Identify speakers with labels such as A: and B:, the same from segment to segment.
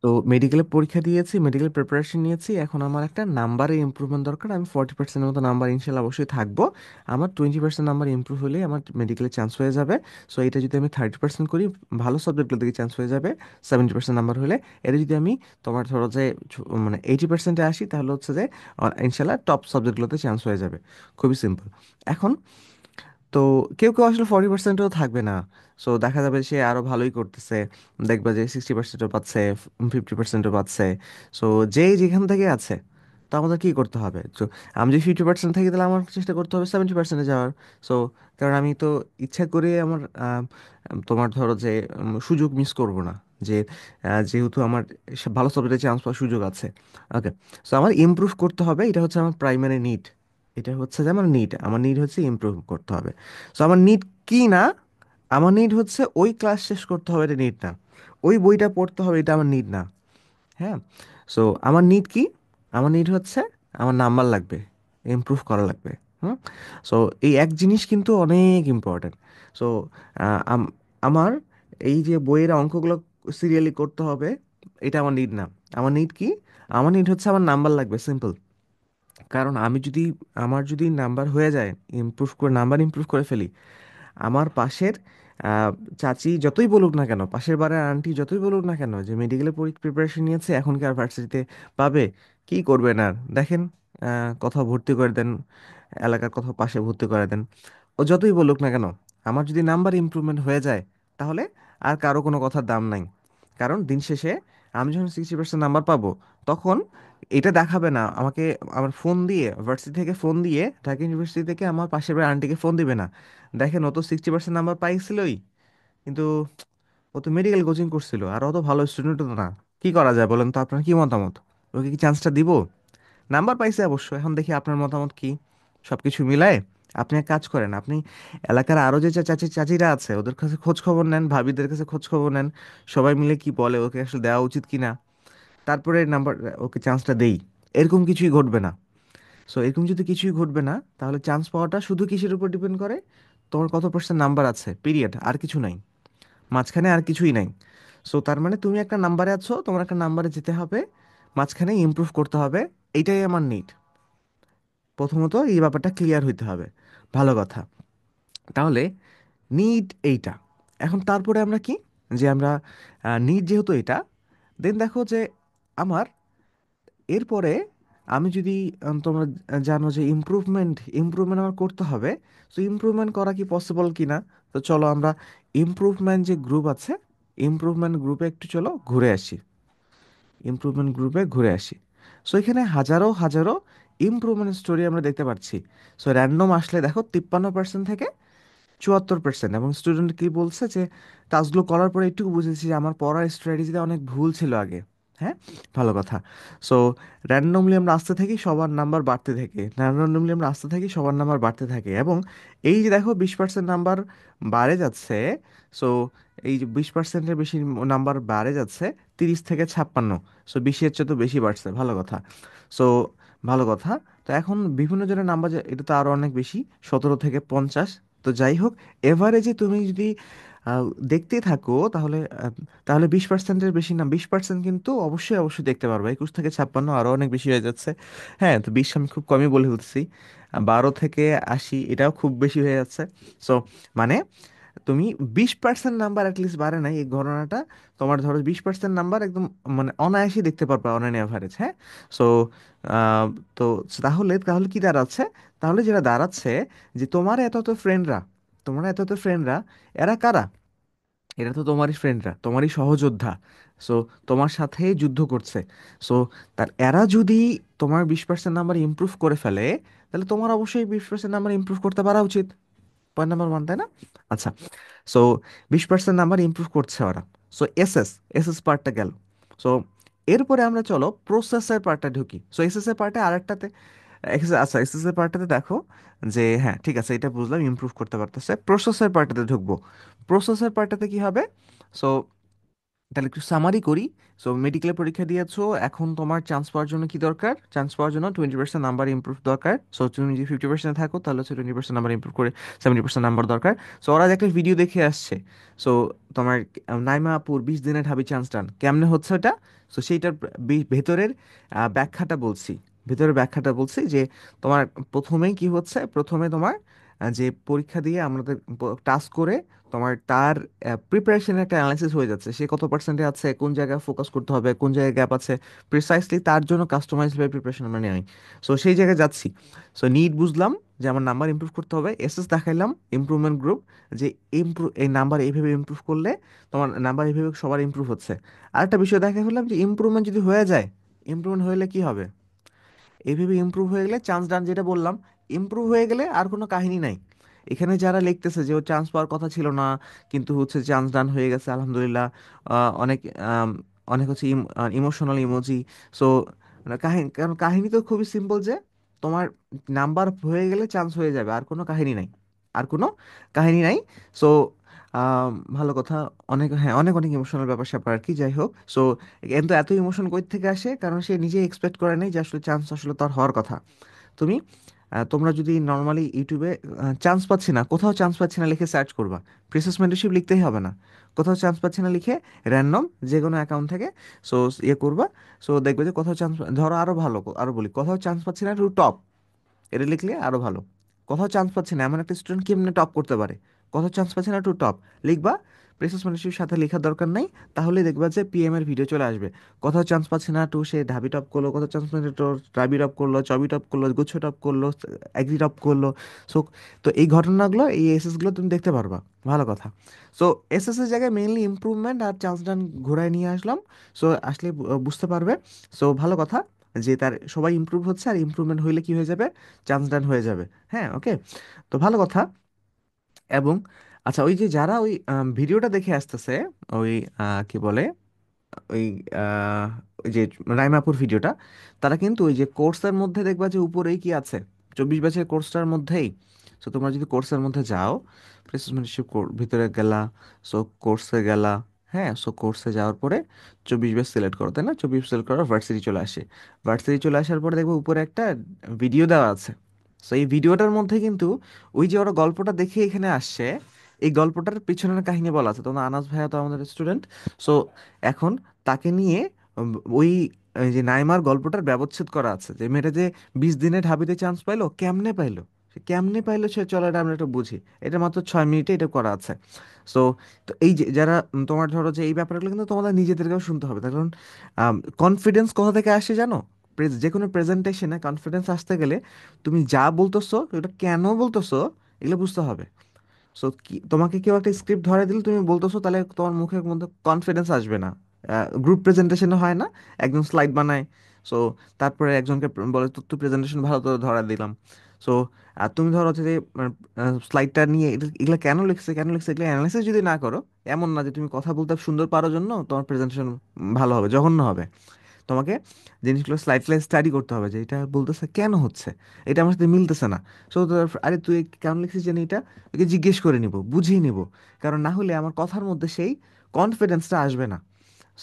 A: তো মেডিকেলের পরীক্ষা দিয়েছি, মেডিকেল প্রিপারেশন নিয়েছি, এখন আমার একটা নাম্বারে ইমপ্রুভমেন্ট দরকার। আমি 40%-এর মতো নাম্বার ইনশাল্লাহ অবশ্যই থাকবো। আমার 20% নাম্বার ইমপ্রুভ হলেই আমার মেডিকেলে চান্স হয়ে যাবে। সো এটা যদি আমি 30% করি, ভালো সাবজেক্টগুলো থেকে চান্স হয়ে যাবে 70% নাম্বার হলে। এটা যদি আমি তোমার ধরো যে মানে 80%-এ আসি, তাহলে হচ্ছে যে ইনশাল্লাহ টপ সাবজেক্টগুলোতে চান্স হয়ে যাবে। খুবই সিম্পল। এখন তো কেউ কেউ আসলে 40%ও থাকবে না। সো দেখা যাবে সে আরো ভালোই করতেছে, দেখবা যে 60%ও পাচ্ছে, 50%ও পাচ্ছে। সো যেই যেখান থেকে আছে, তো আমাদের কি করতে হবে? তো আমি যদি 50% থাকি, তাহলে আমার চেষ্টা করতে হবে 70%-এ যাওয়ার। সো কারণ আমি তো ইচ্ছা করে আমার তোমার ধরো যে সুযোগ মিস করব না, যে যেহেতু আমার ভালো সাবজেক্টে চান্স পাওয়ার সুযোগ আছে। ওকে। সো আমার ইমপ্রুভ করতে হবে, এটা হচ্ছে আমার প্রাইমারি নিড। এটা হচ্ছে যে আমার নিড হচ্ছে ইমপ্রুভ করতে হবে। সো আমার নিড কি না, আমার নিড হচ্ছে ওই ক্লাস শেষ করতে হবে, এটা নিড না। ওই বইটা পড়তে হবে, এটা আমার নিড না। হ্যাঁ। সো আমার নিড কি? আমার নিড হচ্ছে আমার নাম্বার লাগবে, ইমপ্রুভ করা লাগবে। হুম। সো এই এক জিনিস কিন্তু অনেক ইম্পর্ট্যান্ট। সো আমার এই যে বইয়ের অঙ্কগুলো সিরিয়ালি করতে হবে, এটা আমার নিড না। আমার নিড কি? আমার নিড হচ্ছে আমার নাম্বার লাগবে, সিম্পল। কারণ আমার যদি নাম্বার হয়ে যায়, নাম্বার ইমপ্রুভ করে ফেলি, আমার পাশের আহ, চাচি যতই বলুক না কেন, পাশের বাড়ির আন্টি যতই বলুক না কেন যে মেডিকেলে প্রিপারেশন নিয়েছে, এখন কি আর ভার্সিটিতে পাবে? কি করবেন আর দেখেন, কোথাও ভর্তি করে দেন, এলাকার কোথাও পাশে ভর্তি করে দেন। ও যতই বলুক না কেন, আমার যদি নাম্বার ইমপ্রুভমেন্ট হয়ে যায়, তাহলে আর কারো কোনো কথার দাম নাই। কারণ দিন শেষে আমি যখন 60% নাম্বার পাবো, তখন এটা দেখাবে না আমাকে। আমার ফোন দিয়ে, ভার্সিটি থেকে ফোন দিয়ে, ঢাকা ইউনিভার্সিটি থেকে আমার পাশের বাড়ির আন্টিকে ফোন দিবে না, দেখেন ও তো 60% নাম্বার পাইছিলই, কিন্তু ও তো মেডিকেল কোচিং করছিল, আর ও তো ভালো স্টুডেন্ট তো না। কি করা যায় বলেন তো, আপনার কি মতামত? ওকে কি চান্সটা দিব? নাম্বার পাইছে অবশ্য, এখন দেখি আপনার মতামত কি। সবকিছু মিলায় আপনি এক কাজ করেন, আপনি এলাকার আরো যে চাচিরা আছে, ওদের কাছে খোঁজ খবর নেন, ভাবিদের কাছে খোঁজ খবর নেন, সবাই মিলে কি বলে, ওকে আসলে দেওয়া উচিত কিনা, তারপরে নাম্বার, ওকে চান্সটা দেই। এরকম কিছুই ঘটবে না। সো এরকম যদি কিছুই ঘটবে না, তাহলে চান্স পাওয়াটা শুধু কিসের উপর ডিপেন্ড করে? তোমার কত পার্সেন্ট নাম্বার আছে, পিরিয়ড, আর কিছু নাই, মাঝখানে আর কিছুই নাই। সো তার মানে তুমি একটা নাম্বারে আছো, তোমার একটা নাম্বারে যেতে হবে, মাঝখানে ইমপ্রুভ করতে হবে। এইটাই আমার নিড। প্রথমত এই ব্যাপারটা ক্লিয়ার হইতে হবে। ভালো কথা। তাহলে নিড এইটা। এখন তারপরে আমরা কি, যে আমরা নিড যেহেতু এটা, দেন দেখো যে আমার এরপরে আমি যদি তোমরা জানো যে ইমপ্রুভমেন্ট ইমপ্রুভমেন্ট আমার করতে হবে। তো ইমপ্রুভমেন্ট করা কি পসিবল কিনা? তো চলো আমরা ইমপ্রুভমেন্ট যে গ্রুপ আছে, ইমপ্রুভমেন্ট গ্রুপে একটু চলো ঘুরে আসি। ইমপ্রুভমেন্ট গ্রুপে ঘুরে আসি। সো এখানে হাজারো হাজারো ইমপ্রুভমেন্ট স্টোরি আমরা দেখতে পাচ্ছি। সো র্যান্ডম আসলে দেখো 53% থেকে 74%। এবং স্টুডেন্ট কি বলছে যে টাস্কগুলো করার পরে একটু বুঝেছি যে আমার পড়ার স্ট্র্যাটেজিতে অনেক ভুল ছিল আগে। হ্যাঁ। ভালো কথা। সো র্যান্ডমলি আমরা আসতে থাকি, সবার নাম্বার বাড়তে থাকে, র্যান্ডমলি আমরা আসতে থাকি, সবার নাম্বার বাড়তে থাকে, এবং এই যে দেখো 20% নাম্বার বাড়ে যাচ্ছে। সো এই যে 20%-এর বেশি নাম্বার বাড়ে যাচ্ছে, 30 থেকে 56। সো 20-এর চেয়ে তো বেশি বাড়ছে, ভালো কথা। সো ভালো কথা। তো এখন বিভিন্ন জনের নাম্বার, এটা তো আরো অনেক বেশি, 17 থেকে 50। তো যাই হোক, এভারেজে তুমি যদি আহ, দেখতে থাকো, তাহলে 20%-এর বেশি না, 20% কিন্তু অবশ্যই অবশ্যই দেখতে পারবে। 21 থেকে 56 আরো অনেক বেশি হয়ে যাচ্ছে। হ্যাঁ, তো 20 আমি খুব কমই বলে উঠছি। 12 থেকে 80 এটাও খুব বেশি হয়ে যাচ্ছে। সো মানে তুমি 20% নাম্বার অ্যাটলিস্ট বাড়ে নাই, এই ঘটনাটা তোমার ধরো 20% নাম্বার একদম মানে অনায়াসই দেখতে পারবা অন অ্যান এভারেজ। হ্যাঁ। সো তো তাহলে তাহলে কি দাঁড়াচ্ছে? তাহলে যেটা দাঁড়াচ্ছে, যে তোমার এত এত ফ্রেন্ডরা এরা কারা? এরা তো তোমারই ফ্রেন্ডরা, তোমারই সহযোদ্ধা। সো তোমার সাথে যুদ্ধ করছে। সো এরা যদি তোমার 20% নাম্বার ইমপ্রুভ করে ফেলে, তাহলে তোমার অবশ্যই 20% নাম্বার ইমপ্রুভ করতে পারা উচিত। পয়েন্ট নাম্বার 1, তাই না? আচ্ছা। সো 20% নাম্বার ইমপ্রুভ করছে ওরা। সো এসএস পার্টটা গেল। সো এরপরে আমরা চলো প্রসেসের পার্টটা ঢুকি। সো এসএস এর পার্টে আরেকটাতে আচ্ছা, এসএস এর পার্টটাতে দেখো যে হ্যাঁ ঠিক আছে, এটা বুঝলাম ইমপ্রুভ করতে পারতেছে। প্রসেসের পার্টটাতে ঢুকবো। প্রসেসের পার্টটাতে কি হবে? সো তাহলে একটু সামারি করি। সো মেডিকেলের পরীক্ষা দিয়েছো, এখন তোমার চান্স পাওয়ার জন্য কি দরকার? চান্স পাওয়ার জন্য 20% নাম্বার ইমপ্রুভ দরকার। সো তুমি যদি 50% থাকো তাহলে হচ্ছে 20% নাম্বার ইমপ্রুভ করে 70% নাম্বার দরকার। সো ওরা যে একটা ভিডিও দেখে আসছে, সো তোমার নাইমা আপুর 20 দিনে ঢাবি চান্স ডান কেমনে হচ্ছে ওটা। সো সেইটার ভেতরের ব্যাখ্যাটা বলছি। ভেতরের ব্যাখ্যাটা বলছি যে তোমার প্রথমেই কি হচ্ছে, প্রথমে তোমার যে পরীক্ষা দিয়ে আমাদের টাস্ক করে তোমার তার প্রিপারেশনের একটা অ্যানালাইসিস হয়ে যাচ্ছে, সে কত পার্সেন্টে আছে, কোন জায়গায় ফোকাস করতে হবে, কোন জায়গায় গ্যাপ আছে, প্রিসাইসলি তার জন্য কাস্টমাইজড ভাবে প্রিপারেশন আমরা নেই। সো সেই জায়গায় যাচ্ছি। সো নিড বুঝলাম যে আমার নাম্বার ইমপ্রুভ করতে হবে, এসএস দেখাইলাম ইমপ্রুভমেন্ট গ্রুপ, যে এই নাম্বার এইভাবে ইমপ্রুভ করলে তোমার নাম্বার এইভাবে সবার ইমপ্রুভ হচ্ছে। আরেকটা বিষয় দেখা ফেললাম যে ইমপ্রুভমেন্ট যদি হয়ে যায়, ইমপ্রুভমেন্ট হলে কি হবে, এইভাবে ইমপ্রুভ হয়ে গেলে চান্স ডান যেটা বললাম, ইমপ্রুভ হয়ে গেলে আর কোনো কাহিনী নাই। এখানে যারা লিখতেছে যে ও চান্স পাওয়ার কথা ছিল না কিন্তু হচ্ছে চান্স ডান হয়ে গেছে আলহামদুলিল্লাহ, অনেক অনেক হচ্ছে ইমোশনাল ইমোজি। সো কাহিনী, কারণ কাহিনী তো খুবই সিম্পল যে তোমার নাম্বার হয়ে গেলে চান্স হয়ে যাবে, আর কোনো কাহিনী নাই, আর কোনো কাহিনী নাই। সো ভালো কথা। অনেক, হ্যাঁ, অনেক অনেক ইমোশনাল ব্যাপার স্যাপার আর কি, যাই হোক। সো কিন্তু এত ইমোশন কই থেকে আসে, কারণ সে নিজে এক্সপেক্ট করে নাই যে আসলে চান্স আসলে তার হওয়ার কথা। তুমি তোমরা যদি নর্মালি ইউটিউবে চান্স পাচ্ছি না, কোথাও চান্স পাচ্ছি না লিখে সার্চ করবা, প্রিন্সেস মেন্টরশিপ লিখতেই হবে না, কোথাও চান্স পাচ্ছি না লিখে র্যান্ডম যে কোনো অ্যাকাউন্ট থেকে সো ইয়ে করবা। সো দেখবে যে কোথাও চান্স, ধরো আরো ভালো, আরো বলি, কোথাও চান্স পাচ্ছি না টু টপ, এটা লিখলে আরো ভালো। কোথাও চান্স পাচ্ছি না এমন একটা স্টুডেন্ট কেমনে টপ করতে পারে, কোথাও চান্স পাচ্ছি না টু টপ লিখবা। প্রেসেস মানুষের সাথে লেখার দরকার নাই, তাহলে দেখবা যে পিএম এর ভিডিও চলে আসবে। কোথাও চান্স পাচ্ছি না টু সে ঢাবি টপ করলো, কোথাও চান্স পাচ্ছি না টু ডাবি টপ করলো, চবি টপ করলো, গুচ্ছ টপ করলো, এগ্রি টপ করলো। সো তো এই ঘটনাগুলো, এই এসএস গুলো তুমি দেখতে পারবা। ভালো কথা। সো এসএস এর জায়গায় মেইনলি ইমপ্রুভমেন্ট আর চান্স ডান ঘোরায় নিয়ে আসলাম। সো আসলে বুঝতে পারবে। সো ভালো কথা যে তার সবাই ইমপ্রুভ হচ্ছে, আর ইমপ্রুভমেন্ট হইলে কি হয়ে যাবে, চান্স ডান হয়ে যাবে। হ্যাঁ, ওকে। তো ভালো কথা। এবং আচ্ছা, ওই যে যারা ওই ভিডিওটা দেখে আসতেছে, ওই কি বলে, ওই আহ, ওই যে রাইমাপুর ভিডিওটা, তারা কিন্তু ওই যে কোর্সের মধ্যে দেখবা যে উপরেই কি আছে, 24 ব্যাচের কোর্সটার মধ্যেই। সো তোমরা যদি কোর্সের মধ্যে যাও, প্লেসমেন্টশিপ ভিতরে গেলা, সো কোর্সে গেলা, হ্যাঁ, সো কোর্সে যাওয়ার পরে 24 ব্যাচ সিলেক্ট করো, তাই না? 24 সিলেক্ট করার ভার্সিটি চলে আসে। ভার্সিটি চলে আসার পরে দেখবো উপরে একটা ভিডিও দেওয়া আছে। সো এই ভিডিওটার মধ্যে কিন্তু ওই যে ওরা গল্পটা দেখে এখানে আসছে, এই গল্পটার পিছনের কাহিনী বলা আছে। তোমরা, আনাস ভাইয়া তো আমাদের স্টুডেন্ট। সো এখন তাকে নিয়ে ওই এই যে নাইমার গল্পটার ব্যবচ্ছেদ করা আছে, যে মেয়েটা যে 20 দিনে ঢাবিতে চান্স পাইলো, কেমনে পাইলো, সে কেমনে পাইলো, সে চলো এটা আমরা একটু বুঝি। এটা মাত্র 6 মিনিটে এটা করা আছে। সো তো এই যে যারা তোমার ধরো যে এই ব্যাপারগুলো কিন্তু তোমাদের নিজেদেরকেও শুনতে হবে, তার কারণ কনফিডেন্স কোথা থেকে আসে জানো? যে কোনো প্রেজেন্টেশনে কনফিডেন্স আসতে গেলে তুমি যা বলতেছো ওটা কেন বলতেছো এগুলো বুঝতে হবে। সো কি, তোমাকে কেউ একটা স্ক্রিপ্ট ধরে দিলে তুমি বলতেছো, তাহলে তোমার মুখের মধ্যে কনফিডেন্স আসবে না। গ্রুপ প্রেজেন্টেশনে হয় না, একজন স্লাইড বানায়, সো তারপরে একজনকে বলে তো প্রেজেন্টেশন ভালো তো ধরা দিলাম। সো তুমি ধরো হচ্ছে যে স্লাইডটা নিয়ে এগুলো কেন লিখছে, কেন লিখছে, এগুলো অ্যানালাইসিস যদি না করো, এমন না যে তুমি কথা বলতে সুন্দর পারো জন্য তোমার প্রেজেন্টেশন ভালো হবে, জঘন্য হবে। তোমাকে জিনিসগুলো স্লাইড স্লাইড স্টাডি করতে হবে যে এটা বলতেছে কেন হচ্ছে, এটা আমার সাথে মিলতেছে না। সো আরে তুই কেন লিখছিস জানি, এটা ওকে জিজ্ঞেস করে নিব, বুঝিয়ে নিব, কারণ না হলে আমার কথার মধ্যে সেই কনফিডেন্সটা আসবে না।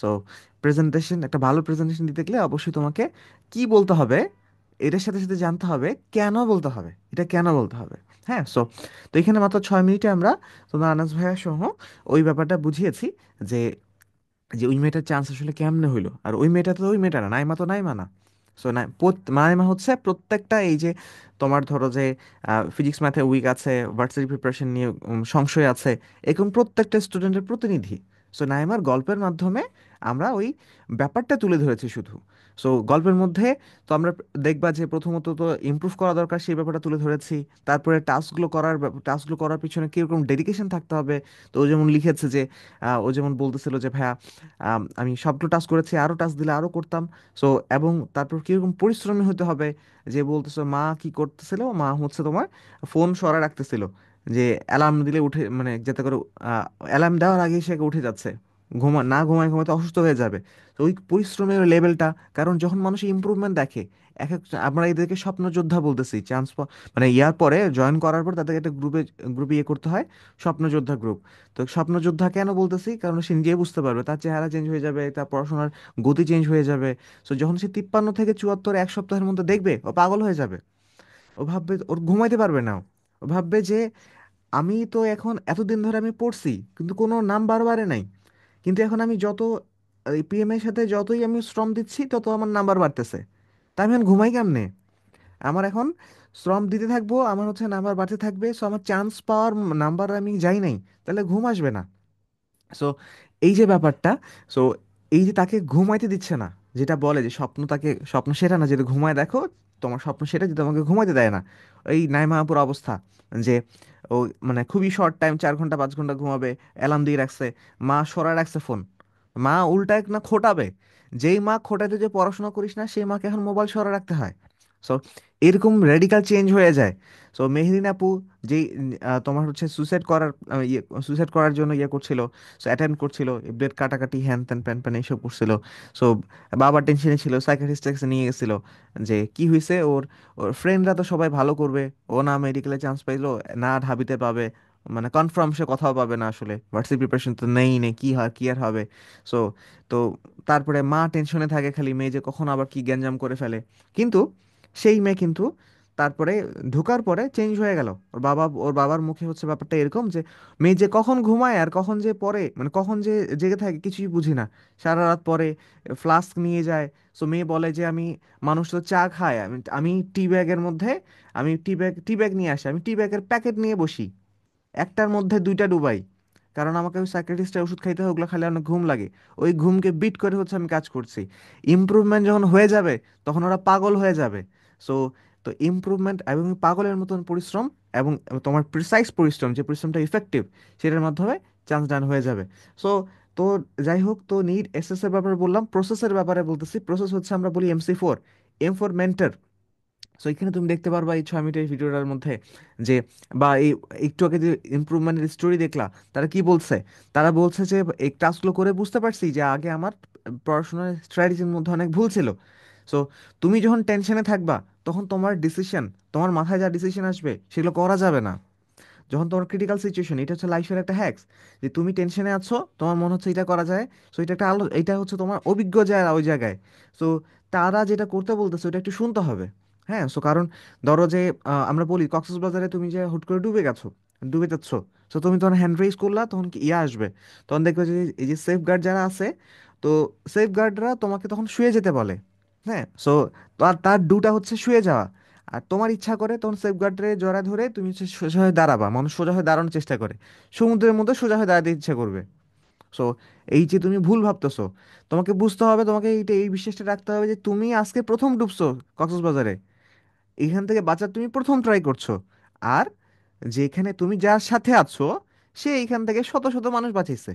A: সো প্রেজেন্টেশন, একটা ভালো প্রেজেন্টেশন দিতে গেলে অবশ্যই তোমাকে কি বলতে হবে, এটার সাথে সাথে জানতে হবে কেন বলতে হবে, এটা কেন বলতে হবে। হ্যাঁ, সো তো এখানে মাত্র 6 মিনিটে আমরা তোমার আনাস ভাইয়া সহ ওই ব্যাপারটা বুঝিয়েছি যে যে ওই মেয়েটার চান্স আসলে কেমনে হইলো। আর ওই মেয়েটা তো ওই মেয়েটা না, নাইমা তো নাইমা না। সো নাই, নাইমা হচ্ছে প্রত্যেকটা এই যে তোমার ধরো যে ফিজিক্স ম্যাথে উইক আছে, ভার্সিটি প্রিপারেশন নিয়ে সংশয় আছে, এরকম প্রত্যেকটা স্টুডেন্টের প্রতিনিধি। সো নাইমার গল্পের মাধ্যমে আমরা ওই ব্যাপারটা তুলে ধরেছি শুধু। সো গল্পের মধ্যে তো আমরা দেখবা যে প্রথমত তো ইমপ্রুভ করা দরকার সেই ব্যাপারটা তুলে ধরেছি। তারপরে টাস্কগুলো করার পিছনে কীরকম ডেডিকেশন থাকতে হবে। তো ও যেমন লিখেছে যে ও যেমন বলতেছিল যে ভাইয়া আমি সবগুলো টাস্ক করেছি, আরও টাস্ক দিলে আরও করতাম। সো এবং তারপর কীরকম পরিশ্রমী হতে হবে, যে বলতেছো মা কি করতেছিল, মা হচ্ছে তোমার ফোন সরা রাখতেছিল, যে অ্যালার্ম দিলে উঠে, মানে যাতে করে অ্যালার্ম দেওয়ার আগে সে উঠে যাচ্ছে, না ঘুমায় ঘুমাতে অসুস্থ হয়ে যাবে। তো ওই পরিশ্রমের লেভেলটা, কারণ যখন মানুষ ইমপ্রুভমেন্ট দেখে, আমরা এদেরকে স্বপ্ন যোদ্ধা বলতেছি, মানে ইয়ার পরে জয়েন করার পর তাদেরকে একটা গ্রুপে ইয়ে করতে হয়, স্বপ্ন যোদ্ধা গ্রুপ। তো স্বপ্ন যোদ্ধা কেন বলতেছি, কারণ সে নিজেই বুঝতে পারবে, তার চেহারা চেঞ্জ হয়ে যাবে, তার পড়াশোনার গতি চেঞ্জ হয়ে যাবে। সো যখন সে 53 থেকে 74 এক সপ্তাহের মধ্যে দেখবে, ও পাগল হয়ে যাবে। ও ভাববে, ওর ঘুমাইতে পারবে না। ও ভাববে যে আমি তো এখন এতদিন ধরে আমি পড়ছি কিন্তু কোনো নাম্বার বাড়ে নাই, কিন্তু এখন আমি যত এই পিএম এর সাথে যতই আমি শ্রম দিচ্ছি তত আমার নাম্বার বাড়তেছে। তাই আমি এখন ঘুমাই কেমনে? আমার এখন শ্রম দিতে থাকবো, আমার হচ্ছে নাম্বার বাড়তে থাকবে, সো আমার চান্স পাওয়ার নাম্বার আমি যাই নাই, তাহলে ঘুম আসবে না। সো এই যে ব্যাপারটা, সো এই যে তাকে ঘুমাইতে দিচ্ছে না, যেটা বলে যে স্বপ্ন, তাকে স্বপ্ন সেটা না যেটা ঘুমায় দেখো, তোমার স্বপ্ন সেটা যে তোমাকে ঘুমাইতে দেয় না। এই নাইমা আপুর অবস্থা, যে ও মানে খুবই শর্ট টাইম, 4 ঘন্টা 5 ঘন্টা ঘুমাবে, অ্যালার্ম দিয়ে রাখছে, মা সরায় রাখছে ফোন, মা উল্টা এক না খোটাবে। যেই মা খোটাতে যে পড়াশোনা করিস না, সেই মাকে এখন মোবাইল সরা রাখতে হয়। সো এরকম রেডিকাল চেঞ্জ হয়ে যায়। সো মেহরিন আপু, যেই তোমার হচ্ছে সুইসাইড করার জন্য ইয়ে করছিল, সো অ্যাটেম্প করছিল, ব্লেড কাটাকাটি হ্যান ত্যান প্যান প্যান এইসব করছিল। সো বাবা টেনশনে ছিল, সাইকিয়াট্রিস্ট কাছে নিয়ে গেছিল, যে কি হয়েছে ওর, ওর ফ্রেন্ডরা তো সবাই ভালো করবে, ও না মেডিকেলে চান্স পাইলো, না ঢাবিতে পাবে, মানে কনফার্ম সে কথাও পাবে না, আসলে ভার্সিটি প্রিপারেশন তো নেই কি হয় কি আর হবে। সো তো তারপরে মা টেনশনে থাকে খালি, মেয়ে যে কখন আবার কি গ্যাঞ্জাম করে ফেলে। কিন্তু সেই মেয়ে কিন্তু তারপরে ঢোকার পরে চেঞ্জ হয়ে গেল। ওর বাবার মুখে হচ্ছে ব্যাপারটা এরকম যে মেয়ে যে কখন ঘুমায় আর কখন যে পড়ে, মানে কখন যে জেগে থাকে কিছুই বুঝি না, সারা রাত পরে, ফ্লাস্ক নিয়ে যায়। সো মেয়ে বলে যে আমি, মানুষ তো চা খায়, আমি টি ব্যাগের মধ্যে, আমি টি ব্যাগ নিয়ে আসি, আমি টি ব্যাগের প্যাকেট নিয়ে বসি, একটার মধ্যে দুইটা ডুবাই, কারণ আমাকে ওই সাইকিয়াট্রিস্টের ওষুধ খাইতে হয়, ওগুলো খাইলে অনেক ঘুম লাগে। ওই ঘুমকে বিট করে হচ্ছে আমি কাজ করছি। ইমপ্রুভমেন্ট যখন হয়ে যাবে, তখন ওরা পাগল হয়ে যাবে। সো তো ইমপ্রুভমেন্ট এবং পাগলের মতন পরিশ্রম, এবং তোমার প্রিসাইজ পরিশ্রম, যে পরিশ্রমটা ইফেক্টিভ, সেটার মাধ্যমে চান্স ডান হয়ে যাবে। সো তো যাই হোক, তো নিড এসএস এর ব্যাপারে বললাম, প্রসেসের ব্যাপারে বলতেছি। প্রসেস হচ্ছে আমরা বলি MC4, M for mentor. So এখানে তুমি দেখতে পারবা এই 6 মিনিটের ভিডিওটার মধ্যে, যে বা এই একটু আগে যে ইমপ্রুভমেন্টের স্টোরি দেখলা, তারা কি বলছে? তারা বলছে যে এই ক্লাসগুলো করে বুঝতে পারছি যে আগে আমার পড়াশোনার স্ট্র্যাটেজির মধ্যে অনেক ভুল ছিল। সো তুমি যখন টেনশনে থাকবা, তখন তোমার ডিসিশন, তোমার মাথায় যা ডিসিশন আসবে সেগুলো করা যাবে না। যখন তোমার ক্রিটিক্যাল সিচুয়েশন, এটা হচ্ছে লাইফের একটা হ্যাক্স, যে তুমি টেনশনে আছো, তোমার মনে হচ্ছে এটা করা যায়, সো এটা একটা এটা হচ্ছে তোমার অভিজ্ঞ যায় ওই জায়গায়। সো তারা যেটা করতে বলতেছে ওটা একটু শুনতে হবে। হ্যাঁ, সো কারণ ধরো যে আমরা বলি কক্সবাজারে তুমি যে হুট করে ডুবে যাচ্ছ, সো তুমি তখন হ্যান্ড রেইজ করলা, তখন কি ইয়া আসবে, তখন দেখবে যে এই যে সেফ গার্ড যারা আছে, তো সেফ গার্ডরা তোমাকে তখন শুয়ে যেতে বলে। হ্যাঁ, সো তার তার ডুটা হচ্ছে শুয়ে যাওয়া। আর তোমার ইচ্ছা করে তখন সেফগার্ডে জড়া ধরে তুমি হচ্ছে সোজা হয়ে দাঁড়াবা, মানুষ সোজা হয়ে দাঁড়ানোর চেষ্টা করে, সমুদ্রের মধ্যে সোজা হয়ে দাঁড়াতে ইচ্ছা করবে। সো এই যে তুমি ভুল ভাবতেছো, তোমাকে বুঝতে হবে, তোমাকে এই বিশ্বাসটা রাখতে হবে যে তুমি আজকে প্রথম ডুবছো কক্সবাজারে, এখান থেকে বাঁচার তুমি প্রথম ট্রাই করছো। আর যেখানে তুমি যার সাথে আছো, সে এইখান থেকে শত শত মানুষ বাঁচাইছে।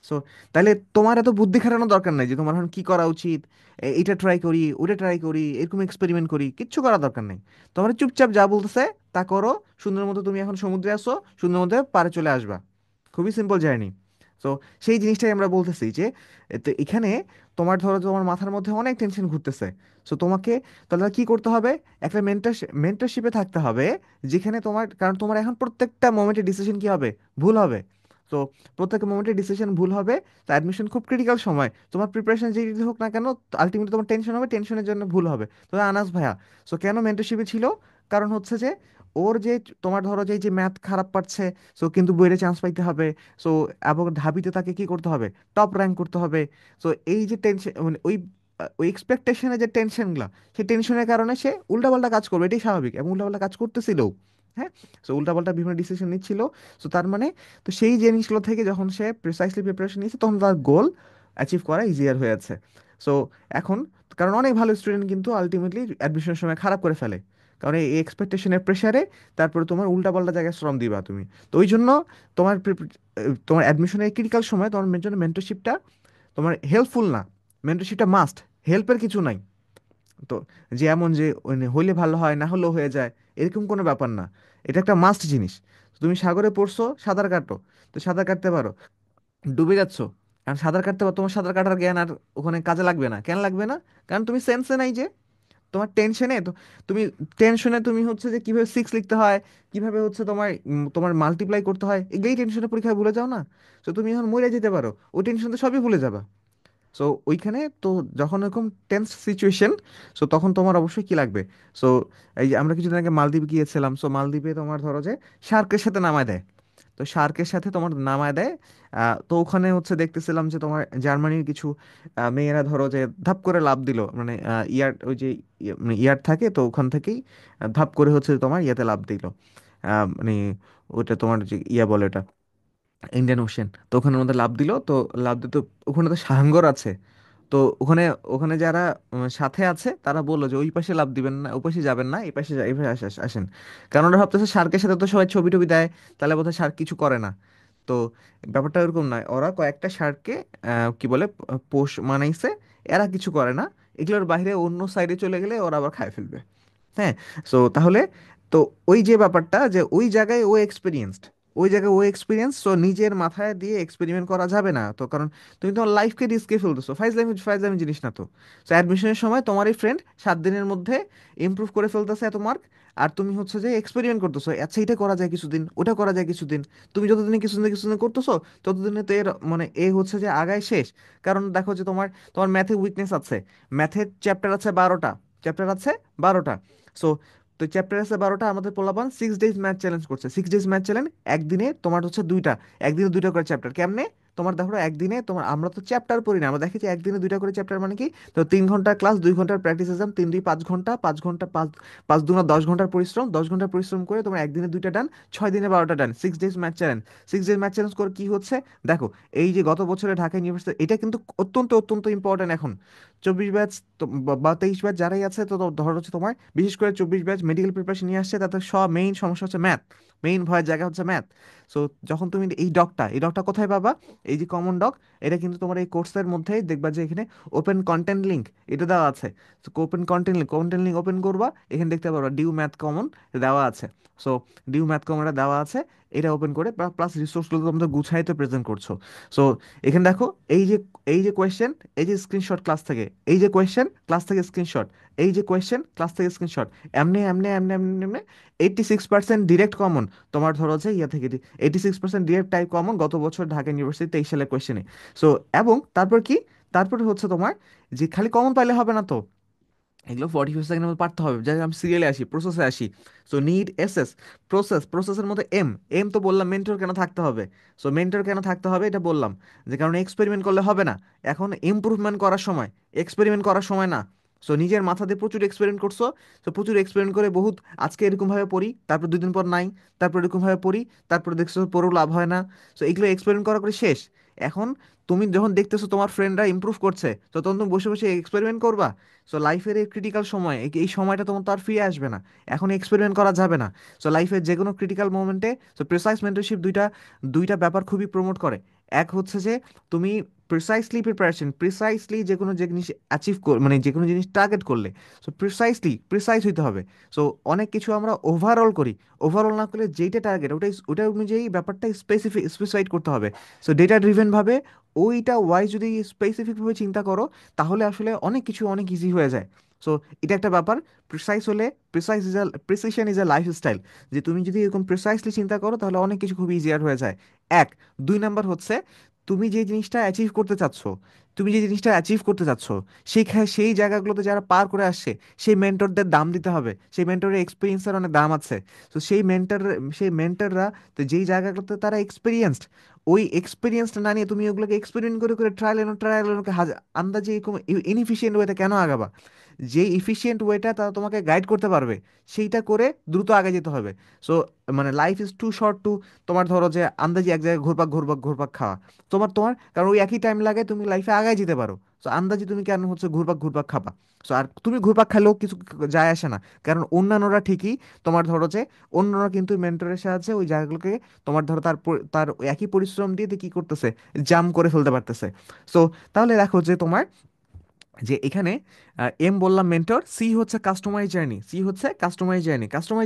A: সো তাহলে তোমার এত বুদ্ধি খাটানোর দরকার নাই যে তোমার এখন কি করা উচিত, এইটা ট্রাই করি ওটা ট্রাই করি এরকম এক্সপেরিমেন্ট করি, কিচ্ছু করার দরকার নেই। তোমার চুপচাপ যা বলতেছে তা করো, সুন্দর মতো তুমি এখন সমুদ্রে আসো, সুন্দর মতো পাড়ে চলে আসবা। খুবই সিম্পল জার্নি। সো সেই জিনিসটাই আমরা বলতেছি যে তো এখানে তোমার ধরো তোমার মাথার মধ্যে অনেক টেনশন ঘুরতেছে। সো তোমাকে তাহলে কি করতে হবে? একটা মেন্টরশিপে থাকতে হবে, যেখানে তোমার, কারণ তোমার এখন প্রত্যেকটা মোমেন্টে ডিসিশন কি হবে? ভুল হবে। তো প্রত্যেক মোমেন্টে ডিসিশন ভুল হবে। তো অ্যাডমিশন খুব ক্রিটিক্যাল সময়, তোমার প্রিপারেশন যেই হোক না কেন, আলটিমেটলি তোমার টেনশন হবে, টেনশনের জন্য ভুল হবে। তো আনাস ভাইয়া, সো কেন মেন্টরশিপে ছিল? কারণ হচ্ছে যে ওর যে, তোমার ধরো যে এই যে ম্যাথ খারাপ পাচ্ছে, সো কিন্তু বইয়ে চান্স পাইতে হবে। সো এবং ঢাবিতে তাকে কি করতে হবে? টপ র্যাঙ্ক করতে হবে। সো এই যে টেনশন, মানে ওই এক্সপেকটেশনে যে টেনশনগুলো, সেই টেনশনের কারণে সে উল্টাপাল্টা কাজ করবে, এটাই স্বাভাবিক, এবং উল্টাপাল্টা কাজ করতেছিল। হ্যাঁ, সো উল্টাপাল্টা বিভিন্ন ডিসিশন নিচ্ছিল। সো তার মানে, তো সেই জিনিসগুলো থেকে যখন সে প্রিসাইসলি প্রিপারেশন নিয়েছে, তখন তার গোল অ্যাচিভ করা ইজিয়ার হয়ে যাচ্ছে। সো এখন, কারণ অনেক ভালো স্টুডেন্ট কিন্তু আলটিমেটলি অ্যাডমিশনের সময় খারাপ করে ফেলে, কারণ এই এক্সপেকটেশনের প্রেশারে তারপরে তোমার উল্টাপাল্টা জায়গায় শ্রম দিবা তুমি। তো ওই জন্য তোমার তোমার অ্যাডমিশনের ক্রিটিক্যাল সময় তোমার জন্য মেন্টরশিপটা তোমার হেল্পফুল না, মেন্টরশিপটা মাস্ট, হেল্পের কিছু নাই। তো যে এমন যে হইলে ভালো হয়, না হলেও হয়ে যায়, এরকম কোনো ব্যাপার না, এটা একটা মাস্ট জিনিস। তুমি সাগরে পড়ছো, সাঁতার কাটো, তো সাঁতার কাটতে পারো, ডুবে যাচ্ছ, কারণ সাঁতার কাটতে বা তোমার সাঁতার কাটার জ্ঞান আর ওখানে কাজে লাগবে না, কেন লাগবে না? কারণ তুমি সেন্সে নাই যে, তোমার টেনশনে তো, তুমি টেনশনে তুমি হচ্ছে যে কিভাবে সিক্স লিখতে হয়, কিভাবে হচ্ছে তোমার তোমার মাল্টিপ্লাই করতে হয়, এগুলোই টেনশনে পরীক্ষায় ভুলে যাও না। তো তুমি এখন মরে যেতে পারো, ওই টেনশন তো সবই ভুলে যাবা। সো ওইখানে তো যখন এরকম টেন্স সিচুয়েশন, সো তখন তোমার অবশ্যই কি লাগবে। সো এই যে আমরা কিছুদিন আগে মালদ্বীপ গিয়েছিলাম, সো মালদ্বীপে তোমার ধরো যে শার্কের সাথে নামায় দেয়, তো শার্কের সাথে তোমার নামায় দেয়। তো ওখানে হচ্ছে দেখতেছিলাম যে তোমার জার্মানির কিছু মেয়েরা ধরো যে ধাপ করে লাফ দিল, মানে ইয়ার ওই যে মানে ইয়ার থাকে তো ওখান থেকেই ধাপ করে হচ্ছে তোমার ইয়াতে লাফ দিল, মানে ওটা তোমার যে ইয়া বলে ওটা ইন্ডিয়ান ওশেন, তো ওখানের মধ্যে লাফ দিল, তো লাফ দিতে ওখানে তো সাঙ্গর আছে। তো ওখানে ওখানে যারা সাথে আছে তারা বললো যে ওই পাশে লাফ দিবেন না, ওই পাশে যাবেন না, এই পাশে এই পাশে আসেন। কারণ ওরা ভাবতেছে শার্কের সাথে তো সবাই ছবি টবি দেয়, তাহলে বোধহয় শার্ক কিছু করে না। তো ব্যাপারটা এরকম নয়, ওরা কয়েকটা শার্ককে কি বলে পোষ মানাইছে, এরা কিছু করে না, এগুলোর বাইরে অন্য সাইডে চলে গেলে ওরা আবার খায় ফেলবে। হ্যাঁ। সো তাহলে তো ওই যে ব্যাপারটা যে ওই জায়গায় ও এক্সপিরিয়েন্সড, ওই জায়গায় ও এক্সপিরিয়েন্স, তো নিজের মাথায় দিয়ে এক্সপেরিমেন্ট করা যাবে না তো, কারণ তুমি তোমার লাইফকে রিস্কে ফেলতেছো, ফাইজলামি ফাইজলামি জিনিস না তো। সো অ্যাডমিশনের সময় তোমার এই ফ্রেন্ড 7 দিনের মধ্যে ইমপ্রুভ করে ফেলতেছে এত মার্ক, আর তুমি হচ্ছে যে এক্সপেরিমেন্ট করতেছো, আচ্ছা এটা করা যায় কিছুদিন, ওটা করা যায় কিছুদিন, তুমি যতদিন কিছুদিন কিছুদিন করতেছো ততদিনে তো এর মানে এ হচ্ছে যে আগায় শেষ। কারণ দেখো যে তোমার তোমার ম্যাথে উইকনেস আছে, ম্যাথের চ্যাপ্টার আছে 12টা, চ্যাপ্টার আছে 12টা। সো তো চ্যাপ্টার আছে 12টা, আমাদের পোলাপান 6 ডেজ ম্যাথ চ্যালেঞ্জ করছে, 6 ডেজ ম্যাথ চ্যালেঞ্জ, একদিনে তোমার হচ্ছে দুইটা, একদিনে দুইটা করে চ্যাপ্টার কেমনে? তোমার দেখো একদিনে তোমার, আমরা তো চ্যাপ্টার পড়ি না, আমরা দেখি যে একদিনে দুইটা করে চ্যাপ্টার মানে কি, তো 3 ঘন্টা ক্লাস, 2 ঘন্টার প্র্যাকটিস এক্সাম, 3 2 5 ঘন্টা, 5 ঘন্টা, পাঁচ দুনা 10 ঘন্টার পরিশ্রম, 10 ঘন্টার পরিশ্রম করে তোমার একদিনে দুইটা ডান, 6 দিনে 12টা ডান, 6 days math challenge. 6 days math challenge করে কি হচ্ছে দেখো, এই যে গত বছরে ঢাকা ইউনিভার্সিটি, এটা কিন্তু অত্যন্ত অত্যন্ত ইম্পর্টেন্ট এখন, 24 ব্যাচ বা 23 ব্যাচ যারাই আছে, তো ধরো হচ্ছে তোমার বিশেষ করে 24 ব্যাচ মেডিকেল প্রিপারেশন নিয়ে আসছে, তাদের সব মেইন সমস্যা হচ্ছে ম্যাথ, মেইন ভয়ের জায়গা হচ্ছে ম্যাথ। সো যখন তুমি এই ডকটা কোথায় পাবা, এই যে কমন ডক, এটা কিন্তু তোমার এই কোর্সের মধ্যেই দেখবা যে এখানে ওপেন কন্টেন্ট লিঙ্ক এটা দেওয়া আছে। তো ওপেন কন্টেন্ট লিঙ্ক ওপেন করবা, এখানে দেখতে পারবা ডিউ ম্যাথ কমন দেওয়া আছে। সো ডিউ ম্যাথ কমনটা দেওয়া আছে, এটা ওপেন করে প্লাস রিসোর্সগুলো তোমরা গুছাইতে প্রেজেন্ট করছো। সো এখানে দেখো, এই যে এই যে কোয়েশ্চেন, এই যে স্ক্রিনশট ক্লাস থেকে, এই যে কোয়েশ্চেন ক্লাস থেকে স্ক্রিনশট, এই যে কোয়েশ্চেন ক্লাস থেকে স্ক্রিনশট, এমনি এমনি এমনি এমনি এমনি 86% ডিরেক্ট কমন, তোমার ধরো যে ইয়া থেকে 86% ডিরেক্ট টাইপ কমন গত বছর ঢাকা ইউনিভার্সিটি 23 সালের কোয়েশ্চেনে। সো এবং তারপর কি, তারপরে হচ্ছে তোমার যে খালি কমন পাইলে হবে না তো, এগুলো 45 সেকেন্ডের মধ্যে পারতে হবে। যাই আমি সিরিয়ালে আসি, প্রসেসে আসি। সো নিড এসএস, প্রসেসের মধ্যে এম, এম তো বললাম মেন্টর কেন থাকতে হবে। সো মেন্টর কেন থাকতে হবে এটা বললাম, যে কারণে এক্সপেরিমেন্ট করলে হবে না, এখন ইমপ্রুভমেন্ট করার সময়, এক্সপেরিমেন্ট করার সময় না। সো নিজের মাথা দিয়ে প্রচুর এক্সপেরিমেন্ট করছো, তো প্রচুর এক্সপেরিমেন্ট করে বহুত, আজকে এরকমভাবে পড়ি, তারপর 2 দিন পর নাই, তারপর এরকমভাবে পড়ি, তারপর দেখছো পড়েও লাভ হয় না। সো এগুলো এক্সপেরিমেন্ট করা করে শেষ। এখন তুমি যখন দেখতেছো তোমার ফ্রেন্ডরা ইমপ্রুভ করছে, তো তখন তুমি বসে বসে এক্সপেরিমেন্ট করবা? সো লাইফের এই ক্রিটিক্যাল সময়, এই সময়টা তোমার তো আর ফিরে আসবে না, এখন এক্সপেরিমেন্ট করা যাবে না। সো লাইফের যে কোনো ক্রিটিক্যাল মোমেন্টে, সো প্রিসাইজ মেন্টরশিপ দুইটা দুইটা ব্যাপার খুবই প্রমোট করে। এক হচ্ছে যে তুমি প্রিসাইসলি যে কোনো যে জিনিস অ্যাচিভ মানে যে কোনো জিনিস টার্গেট করলে, সো প্রিসাইজ হইতে হবে। সো অনেক কিছু আমরা ওভারঅল করি, ওভারঅল না করলে যেইটা টার্গেট ওটাই, ওটা অনুযায়ী ব্যাপারটা স্পেসিফাইড করতে হবে। সো ডেটা ড্রিভেন ভাবে ওইটা ওয়াই যদি স্পেসিফিকভাবে চিন্তা করো, তাহলে আসলে অনেক কিছু অনেক ইজি হয়ে যায়। সো এটা একটা ব্যাপার, প্রিসাইজ হলে, প্রিসিশন ইজ আ লাইফস্টাইল, যে তুমি যদি এরকম প্রিসাইসলি চিন্তা করো তাহলে অনেক কিছু খুব ইজিয়ার হয়ে যায়। এক, 2 নাম্বার হচ্ছে, তুমি যে জিনিসটা অ্যাচিভ করতে চাচ্ছ, তুমি যে জিনিসটা অ্যাচিভ করতে চাচ্ছ, সেই জায়গাগুলোতে যারা পার করে আসছে, সেই মেন্টরদের দাম দিতে হবে, সেই মেন্টরের এক্সপিরিয়েন্সের অনেক দাম আছে। তো সেই মেন্টররা, তো যেই জায়গাগুলোতে তারা এক্সপিরিয়েন্সড, ওই এক্সপিরিয়েন্সটা না নিয়ে তুমি ওগুলোকে এক্সপেরিমেন্ট করে করে ট্রায়াল এন্ড আন্দাজে এরকম ইনএফিশিয়েন্ট ওয়েতে কেন আগাবা? যে ইফিশিয়েন্ট ওয়েটা তারা তোমাকে গাইড করতে পারবে, সেইটা করে দ্রুত আগে যেতে হবে। সো মানে life is too short to, তোমার ধরো যে আন্দাজে এক জায়গায় ঘুরপাক ঘুরপাক ঘুরপাক খাওয়া, তোমার কারণ ওই একই টাইম লাগে, তুমি লাইফে আগায় যেতে পারো। সো আন্দাজে তুমি কেন হচ্ছে ঘুরপাক ঘুরপাক খাবা? সো আর তুমি ঘুরপাক খেলেও কিছু যায় আসে না, কারণ অন্যান্যরা ঠিকই, তোমার ধরো যে অন্যরা কিন্তু মেন্টরের সাহায্যে ওই জায়গাগুলোকে, তোমার ধরো তার ওই একই পরিশ্রম দিয়ে দিয়ে কি করতেছে, জাম করে ফেলতে পারতেছে। সো তাহলে দেখো যে তোমার যে এখানে এম বললাম মেন্টর, সি হচ্ছে কাস্টমাইজ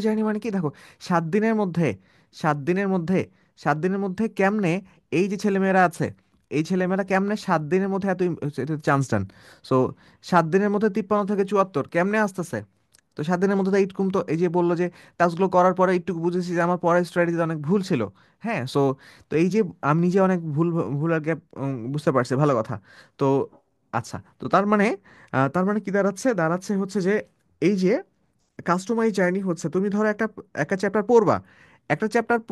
A: জার্নি মানে কি দেখো, 7 দিনের মধ্যে, 7 দিনের মধ্যে, 7 দিনের মধ্যে কেমনে এই যে ছেলেমেয়েরা আছে, এই ছেলেমেয়েরা কেমনে 7 দিনের মধ্যে এত চান্স দেন? সো 7 দিনের মধ্যে 53 থেকে 74 কেমনে আসতেছে? তো 7 দিনের মধ্যে তো এইরকম, তো এই যে বললো যে টাস্কগুলো করার পরে একটু বুঝেছি যে আমার পরের স্ট্র্যাটেজি অনেক ভুল ছিল। হ্যাঁ, সো তো এই যে আমি নিজে অনেক ভুল ভুল আর গ্যাপ বুঝতে পারছি, ভালো কথা। তো আচ্ছা, তো তার মানে কি দাঁড়াচ্ছে, হচ্ছে যে এই যে কাস্টমাইজ জার্নি হচ্ছে, তুমি ধরো একটা একটা চ্যাপ্টার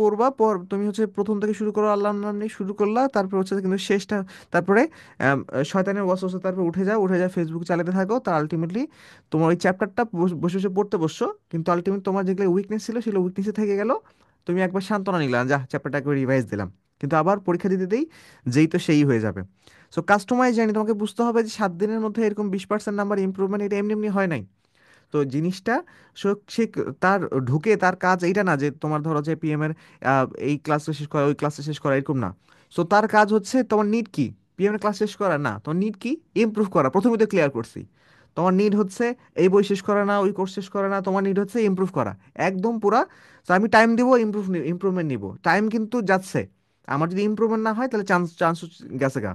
A: পড়বা, তুমি হচ্ছে প্রথম থেকে শুরু করো, আল্লাহর নাম নিয়ে শুরু করলা, তারপর হচ্ছে কিন্তু শেষটা, তারপরে শয়তানের ওয়াসওয়াসা, তারপর উঠে যাও ফেসবুক চালাতে থাকো, তা আলটিমেটলি তোমার ওই চ্যাপ্টারটা বসে বসে পড়তে বসছো, কিন্তু আলটিমেটলি তোমার যেগুলো উইকনেস ছিল সেগুলো উইকনেসে থেকে গেল। তুমি একবার সান্ত্বনা নিলাম, যা চ্যাপ্টারটা একবার রিভাইজ দিলাম, কিন্তু আবার পরীক্ষা দিতে দেই যেই তো সেই হয়ে যাবে। সো কাস্টমাইজ জার্নি, তোমাকে বুঝতে হবে যে 7 দিনের মধ্যে এরকম 20% নাম্বার ইমপ্রুভমেন্ট, এটা এমনি এমনি হয় নাই। তো জিনিসটা সে তার ঢুকে তার কাজ এইটা না যে তোমার ধরো যে পিএম এর এই ক্লাসটা শেষ করা, ওই ক্লাসটা শেষ করা, এরকম না। সো তার কাজ হচ্ছে, তোমার নিড কি? পিএম এর ক্লাস শেষ করা না, তোমার নিড কি? ইমপ্রুভ করা। প্রথমে তো ক্লিয়ার করছি, তোমার নিড হচ্ছে এই বই শেষ করা না, ওই কোর্স শেষ করা না, তোমার নিড হচ্ছে ইমপ্রুভ করা, একদম পুরা। তো আমি টাইম দিব, ইমপ্রুভমেন্ট নিব, টাইম কিন্তু যাচ্ছে। আমার যদি ইমপ্রুভমেন্ট না হয় তাহলে চান্স চান্স গেছে গা।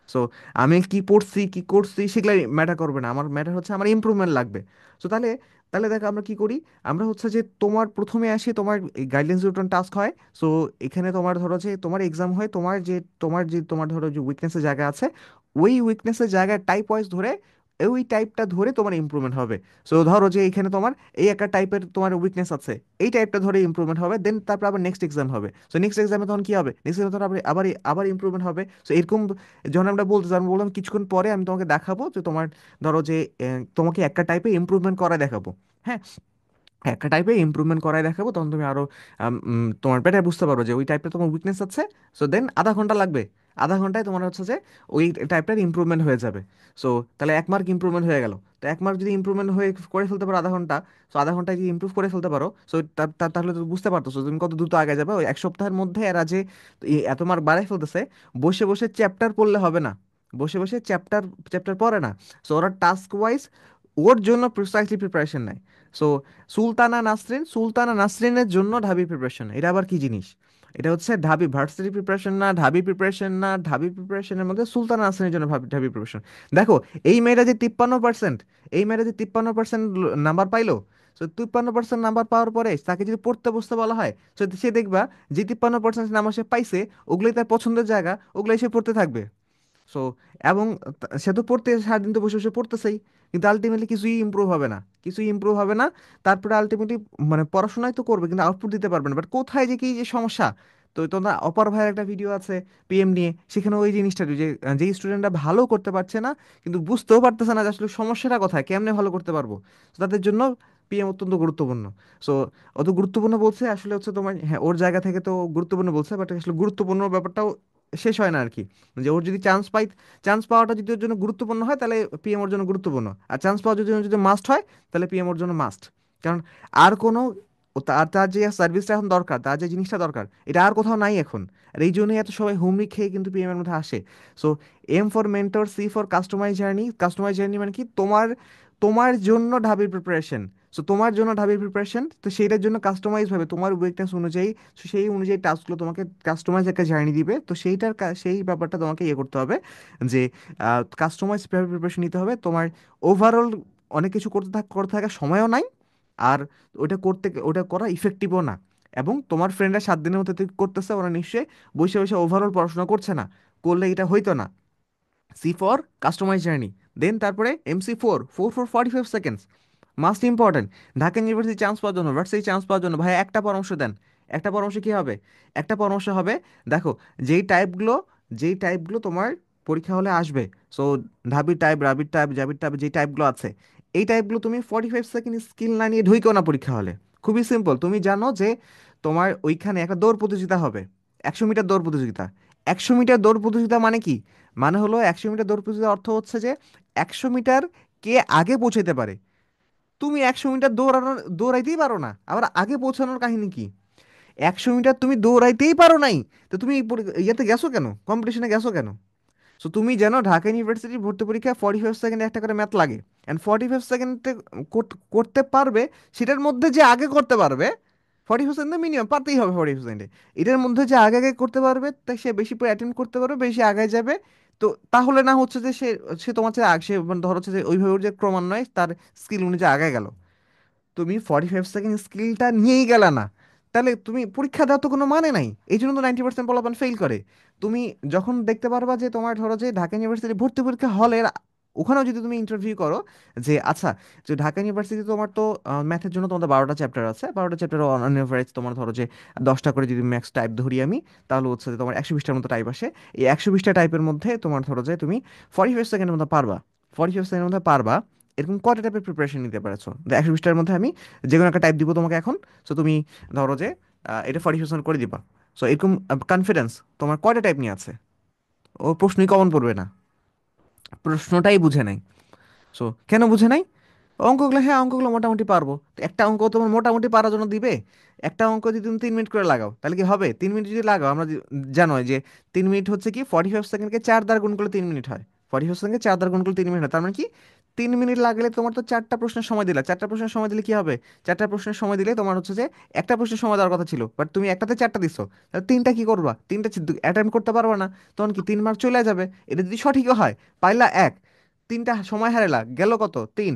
A: সো আমি কি পড়ছি কি করছি সেগুলো ম্যাটার করবে না, আমার ম্যাটার হচ্ছে আমার ইমপ্রুভমেন্ট লাগবে। সো তাহলে তাহলে দেখো আমরা কি করি, আমরা হচ্ছে যে তোমার প্রথমে আসি, তোমার গাইডলাইন্স রিটার্ন টাস্ক হয়। সো এখানে তোমার ধরো যে তোমার এক্সাম হয়, তোমার ধরো যে উইকনেসের জায়গা আছে, ওই উইকনেসের জায়গায় টাইপ ওয়াইজ ধরে, ওই টাইপটা ধরে তোমার ইমপ্রুভমেন্ট হবে। সো ধরো যে এখানে তোমার এই একটা টাইপের তোমার উইকনেস আছে, এই টাইপটা ধরে ইমপ্রুভমেন্ট হবে, দেন তারপর আবার নেক্সট এক্সাম হবে। সো নেক্সট এক্সামে তখন কি হবে, নেক্সট এক্সামে তখন আবার আবার আবার ইমপ্রুভমেন্ট হবে। সো এরকম যখন আমরা আমি বললাম কিছুক্ষণ পরে আমি তোমাকে দেখাবো যে তোমার ধরো যে তোমাকে একটা টাইপে ইমপ্রুভমেন্ট করা দেখাবো। হ্যাঁ, একটা টাইপে ইমপ্রুভমেন্ট করাই দেখাবো, তখন তুমি আরো তোমার বেটার বুঝতে পারবে যে ওই টাইপটা তোমার উইকনেস আছে। সো দেন আধা ঘন্টা লাগবে, আধা ঘন্টায় তোমার হচ্ছে যে ওই টাইপটার ইমপ্রুভমেন্ট হয়ে যাবে। সো তাহলে 1 মার্ক ইমপ্রুভমেন্ট হয়ে গেল। তো 1 মার্ক যদি ইমপ্রুভমেন্ট হয়ে করে ফেলতে পারো আধা ঘন্টা, সো আধা ঘন্টায় যদি ইমপ্রুভ করে ফেলতে পারো, সো তাহলে তো বুঝতে পারতেছো তুমি কত দ্রুত আগে যাবে। ওই 1 সপ্তাহের মধ্যে এরা যে এত মার্ক বাড়াই ফেলতেছে, বসে বসে চ্যাপ্টার পড়লে হবে না, বসে বসে চ্যাপ্টার চ্যাপ্টার পড়ে না। সো ওরা টাস্ক ওয়াইজ ওর জন্য প্রিসাইসলি প্রিপারেশন নেয়। সো সুলতানা নাসরিনের জন্য ঢাবি প্রিপারেশন, এটা আবার কি জিনিস? এটা হচ্ছে ঢাবি ভার্সিটি প্রিপারেশন না, ঢাবি প্রিপারেশন না, ঢাবি প্রিপারেশনের মধ্যে সুলতানা নাসরিনের জন্য ঢাবি প্রিপারেশন। দেখো, এই মেয়েটা যে 53%, এই মেয়েটা যে 53% নাম্বার পাইলো, তো 53% নাম্বার পাওয়ার পরে তাকে যদি পড়তে বসতে বলা হয়, তো সে দেখবা যে 53% নাম্বার সে পাইছে, ওগুলোই তার পছন্দের জায়গা, ওগুলোই সে পড়তে থাকবে। সো এবং সে তো পড়তে সারাদিন তো বসে বসে পড়তেছেই, কিন্তু আলটিমেটলি কিছুই ইমপ্রুভ হবে না, কিছুই ইমপ্রুভ হবে না। তারপরে আলটিমেটলি মানে পড়াশোনায় তো করবে কিন্তু আউটপুট দিতে পারবে না, বাট কোথায় যে কি যে সমস্যা। তো তোমরা অপার ভাইয়ের একটা ভিডিও আছে পিএম নিয়ে, সেখানে ওই জিনিসটা যে যেই স্টুডেন্টরা ভালো করতে পারছে না, কিন্তু বুঝতেও পারতেছে না যে আসলে সমস্যাটা কোথায়, কেমনে ভালো করতে পারবো। তো তাদের জন্য পিএম অত্যন্ত গুরুত্বপূর্ণ। সো অত গুরুত্বপূর্ণ বলছে আসলে হচ্ছে তোমার, হ্যাঁ ওর জায়গা থেকে তো গুরুত্বপূর্ণ বলছে, বাট আসলে গুরুত্বপূর্ণ ব্যাপারটাও শেষ হয় না আর কি। যে ওর যদি চান্স পাওয়াটা যদি ওর জন্য গুরুত্বপূর্ণ হয়, তাহলে পিএম ওর জন্য গুরুত্বপূর্ণ, আর চান্স পাওয়া যদি ওর যদি মাস্ট হয়, তাহলে পিএম ওর জন্য মাস্ট। কারণ আর কোনো তার যে সার্ভিসটা এখন দরকার, তার যে জিনিসটা দরকার, এটা আর কোথাও নাই এখন। আর এই জন্যই এত সবাই হুমড়ি খেয়ে কিন্তু পিএম এর মধ্যে আসে। So M for mentor, C for customize journey. Customize journey মানে কি, তোমার তোমার জন্য ঢাবির প্রিপারেশন। সো তোমার জন্য ঢাবির প্রিপারেশন, তো সেইটার জন্য কাস্টমাইজ ভাবে তোমার উইকনেস অনুযায়ী, so সেই অনুযায়ী টাস্কগুলো তোমাকে কাস্টমাইজ একটা জার্নি দিবে। তো সেই ব্যাপারটা তোমাকে ইয়ে করতে হবে যে কাস্টমাইজ প্রিপারেশন নিতে হবে। তোমার ওভারঅল অনেক কিছু করতে থাকার সময়ও নাই, আর ওটা করা ইফেক্টিভও না। এবং তোমার ফ্রেন্ডরা 7 দিনের মধ্যে করতেছে, ওরা নিশ্চয়ই বসে বসে ওভারঅল পড়াশোনা করছে না, করলে এটা হইতো না। C for customize journey. Then তারপরে MC for 45 seconds, most important. Dhaka university chance পাওয়ার জন্য, ভার্সিটি চান্স পাওয়ার জন্য ভাই একটা পরামর্শ দেন। একটা পরামর্শ কি হবে? একটা পরামর্শ হবে, দেখো যেই টাইপগুলো যেই টাইপগুলো তোমার পরীক্ষা হলে আসবে, সো ঢাবির টাইপ, রাবির টাইপ, জাবির টাইপ, যেই টাইপগুলো আছে, এই টাইপগুলো তুমি 45 সেকেন্ড স্কিল না নিয়ে ঢুইকো না পরীক্ষা হলে। খুবই সিম্পল, তুমি জানো যে তোমার ওইখানে একটা দৌড় প্রতিযোগিতা হবে, 100 মিটার দৌড় প্রতিযোগিতা। 100 মিটার দৌড় প্রতিযোগিতা মানে কি? মানে হলো 100 মিটার দৌড় প্রতিযোগিতার অর্থ হচ্ছে যে 100 মিটার কে আগে পৌঁছাতে পারে। তুমি 100 মিটার দৌড়াইতেই পারো না, আবার আগে পৌঁছানোর কাহিনী কি? 100 মিটার তুমি দৌড়াইতেই পারো নাই, তো তুমি ইয়েতে গেছো কেন, কম্পিটিশনে গেছো কেন? সো তুমি জানো ঢাকা ইউনিভার্সিটি ভর্তি পরীক্ষা 45 সেকেন্ডে একটা করে ম্যাথ লাগে, অ্যান্ড 45 সেকেন্ডে করতে পারবে, সেটার মধ্যে যে আগে করতে পারবে, 40% না, মিনিমাম পারতেই হবে 40%। এটার মধ্যে যে আগে আগে করতে পারবে তাই সে বেশি করে অ্যাটেন্ড করতে পারবে, বেশি আগায় যাবে। তো তাহলে না হচ্ছে যে সে সে তোমার চেয়ে আগে, সে মানে ধরো হচ্ছে যে ওইভাবে ওর যে ক্রমান্বয়ে তার স্কিল অনুযায়ী আগায় গেল। তুমি 45 সেকেন্ড স্কিলটা নিয়েই গেলা না, তাহলে তুমি পরীক্ষা দেওয়ার তো কোনো মানে নাই। এই জন্য তো 90% পোলাপান ফেল করে। তুমি যখন দেখতে পারবা যে তোমার ধরো যে ঢাকা ইউনিভার্সিটি ভর্তি পরীক্ষা হলের ওখানেও যদি তুমি ইন্টারভিউ করো যে আচ্ছা, যে ঢাকা ইউনিভার্সিটি তোমার তো ম্যাথের জন্য তোমাদের 12টা চ্যাপ্টার আছে, 12টা চ্যাপ্টার অন এভারেজ তোমার ধরো যে 10টা করে যদি ম্যাক্স টাইপ ধরি আমি, তাহলে হচ্ছে যে তোমার 120টার মতো টাইপ আসে। এই 120টা টাইপের মধ্যে তোমার ধরো যে তুমি 45 সেকেন্ডের মধ্যে পারবা, 45 সেকেন্ডের মধ্যে পারবা, এরকম কয়টা টাইপের প্রিপারেশন নিতে পারছো? 120টার মধ্যে আমি যে কোনো একটা টাইপ দিব তোমাকে এখন। সো তুমি ধরো যে এটা 40% করে দিবা। সো এরকম কনফিডেন্স তোমার কয়টা টাইপ নিয়ে আছে? ও প্রশ্নই কমন পড়বে না, প্রশ্নটাই বুঝে নাই। সো কেন বুঝে নাই? অঙ্কগুলো, হ্যাঁ অঙ্কগুলো মোটামুটি পারবো। তো একটা অঙ্ক তোমার মোটামুটি পারার জন্য দিবে? একটা অঙ্ক যদি তুমি 3 মিনিট করে লাগাও তাহলে কি হবে? 3 মিনিট যদি লাগাও, আমরা জানোই যে 3 মিনিট হচ্ছে কি 45 সেকেন্ডকে 4 দ্বারা গুণ করলে 3 মিনিট হয়। 45 সেকেন্ডকে 4 দ্বারা গুণ করলে 3 মিনিট হয়, তার মানে কি 3 মিনিট লাগলে তোমার তো 4টা প্রশ্নের সময় দিলা। 4টা প্রশ্নের সময় দিলে কি হবে? 4টা প্রশ্নের সময় দিলে তোমার হচ্ছে যে একটা প্রশ্নের সময় দেওয়ার কথা ছিল, বাট তুমি একটাতে 4টা দিছো, তাহলে তিনটা কি করবা? তিনটা অ্যাটেম্প করতে পারবা না। তখন কি 3 মার্ক চলে যাবে। এটা যদি সঠিকও হয়, পাইলা এক, তিনটা সময় হারাইলা, গেল কত? 3।